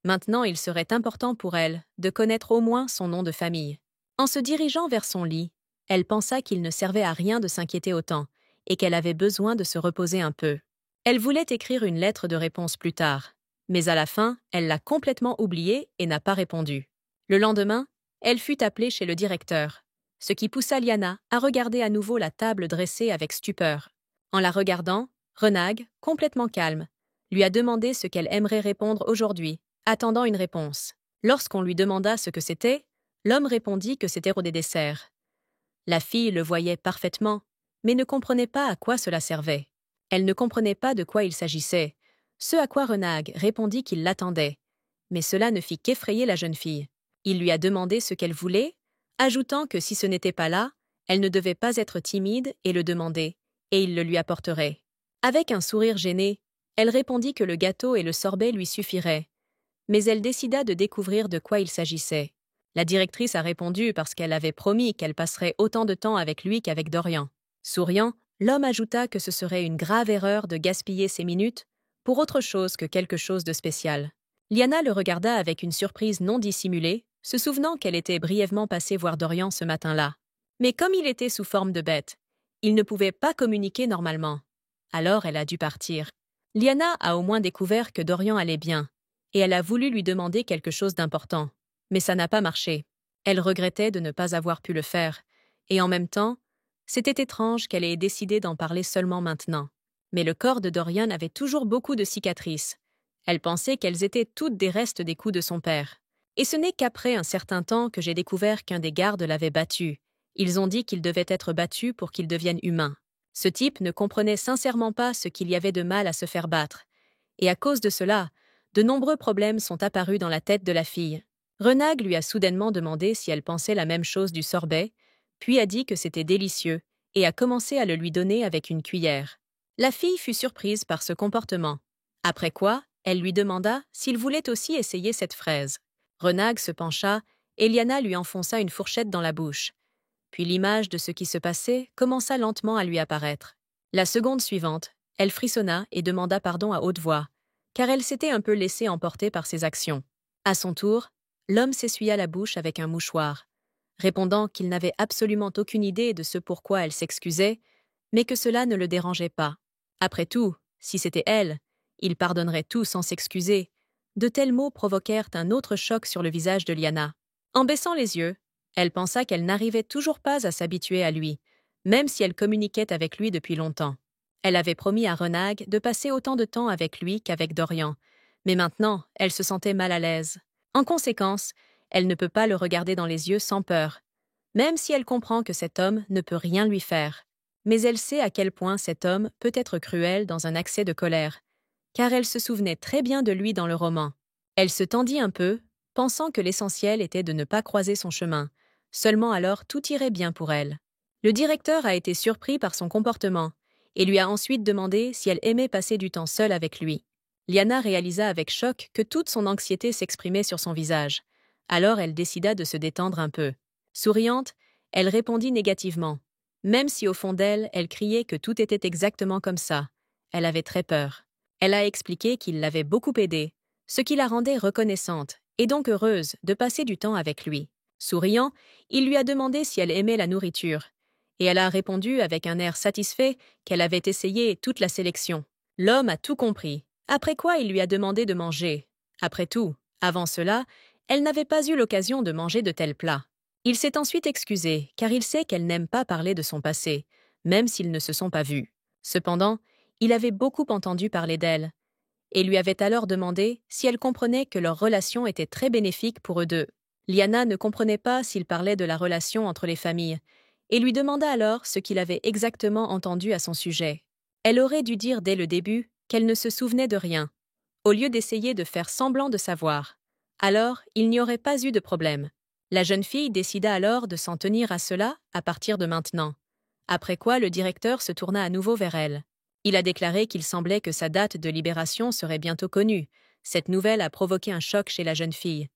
Maintenant, il serait important pour elle de connaître au moins son nom de famille. En se dirigeant vers son lit, elle pensa qu'il ne servait à rien de s'inquiéter autant et qu'elle avait besoin de se reposer un peu. Elle voulait écrire une lettre de réponse plus tard, mais à la fin, elle l'a complètement oubliée et n'a pas répondu. Le lendemain, elle fut appelée chez le directeur, ce qui poussa Liana à regarder à nouveau la table dressée avec stupeur. En la regardant, Renag, complètement calme, lui a demandé ce qu'elle aimerait répondre aujourd'hui, attendant une réponse. Lorsqu'on lui demanda ce que c'était, l'homme répondit que c'était des desserts. La fille le voyait parfaitement, mais ne comprenait pas à quoi cela servait. Elle ne comprenait pas de quoi il s'agissait, ce à quoi Renag répondit qu'il l'attendait. Mais cela ne fit qu'effrayer la jeune fille. Il lui a demandé ce qu'elle voulait, ajoutant que si ce n'était pas là, elle ne devait pas être timide et le demander, et il le lui apporterait. Avec un sourire gêné, elle répondit que le gâteau et le sorbet lui suffiraient. Mais elle décida de découvrir de quoi il s'agissait. La directrice a répondu parce qu'elle avait promis qu'elle passerait autant de temps avec lui qu'avec Dorian. Souriant, l'homme ajouta que ce serait une grave erreur de gaspiller ses minutes pour autre chose que quelque chose de spécial. Liana le regarda avec une surprise non dissimulée, se souvenant qu'elle était brièvement passée voir Dorian ce matin-là. Mais comme il était sous forme de bête, il ne pouvait pas communiquer normalement. Alors elle a dû partir. Liana a au moins découvert que Dorian allait bien, et elle a voulu lui demander quelque chose d'important. Mais ça n'a pas marché. Elle regrettait de ne pas avoir pu le faire, et en même temps, c'était étrange qu'elle ait décidé d'en parler seulement maintenant. Mais le corps de Dorian avait toujours beaucoup de cicatrices. Elle pensait qu'elles étaient toutes des restes des coups de son père. Et ce n'est qu'après un certain temps que j'ai découvert qu'un des gardes l'avait battu. Ils ont dit qu'il devait être battu pour qu'il devienne humain. Ce type ne comprenait sincèrement pas ce qu'il y avait de mal à se faire battre. Et à cause de cela, de nombreux problèmes sont apparus dans la tête de la fille. Renag lui a soudainement demandé si elle pensait la même chose du sorbet, puis a dit que c'était délicieux, et a commencé à le lui donner avec une cuillère. La fille fut surprise par ce comportement. Après quoi, elle lui demanda s'il voulait aussi essayer cette fraise. Renag se pencha, et Liana lui enfonça une fourchette dans la bouche. Puis l'image de ce qui se passait commença lentement à lui apparaître. La seconde suivante, elle frissonna et demanda pardon à haute voix, car elle s'était un peu laissée emporter par ses actions. À son tour, l'homme s'essuya la bouche avec un mouchoir, répondant qu'il n'avait absolument aucune idée de ce pourquoi elle s'excusait, mais que cela ne le dérangeait pas. Après tout, si c'était elle, il pardonnerait tout sans s'excuser. De tels mots provoquèrent un autre choc sur le visage de Liana. En baissant les yeux, elle pensa qu'elle n'arrivait toujours pas à s'habituer à lui, même si elle communiquait avec lui depuis longtemps. Elle avait promis à Renag de passer autant de temps avec lui qu'avec Dorian, mais maintenant, elle se sentait mal à l'aise. En conséquence, elle ne peut pas le regarder dans les yeux sans peur, même si elle comprend que cet homme ne peut rien lui faire. Mais elle sait à quel point cet homme peut être cruel dans un accès de colère, car elle se souvenait très bien de lui dans le roman. Elle se tendit un peu, pensant que l'essentiel était de ne pas croiser son chemin. Seulement alors tout irait bien pour elle. Le directeur a été surpris par son comportement et lui a ensuite demandé si elle aimait passer du temps seule avec lui. Liana réalisa avec choc que toute son anxiété s'exprimait sur son visage. Alors elle décida de se détendre un peu. Souriante, elle répondit négativement. Même si au fond d'elle, elle criait que tout était exactement comme ça. Elle avait très peur. Elle a expliqué qu'il l'avait beaucoup aidée, ce qui la rendait reconnaissante et donc heureuse de passer du temps avec lui. Souriant, il lui a demandé si elle aimait la nourriture, et elle a répondu avec un air satisfait qu'elle avait essayé toute la sélection. L'homme a tout compris, après quoi il lui a demandé de manger. Après tout, avant cela, elle n'avait pas eu l'occasion de manger de tels plats. Il s'est ensuite excusé, car il sait qu'elle n'aime pas parler de son passé, même s'ils ne se sont pas vus. Cependant, il avait beaucoup entendu parler d'elle, et lui avait alors demandé si elle comprenait que leur relation était très bénéfique pour eux deux. Liana ne comprenait pas s'il parlait de la relation entre les familles, et lui demanda alors ce qu'il avait exactement entendu à son sujet. Elle aurait dû dire dès le début qu'elle ne se souvenait de rien, au lieu d'essayer de faire semblant de savoir. Alors, il n'y aurait pas eu de problème. La jeune fille décida alors de s'en tenir à cela à partir de maintenant. Après quoi, le directeur se tourna à nouveau vers elle. Il a déclaré qu'il semblait que sa date de libération serait bientôt connue. Cette nouvelle a provoqué un choc chez la jeune fille.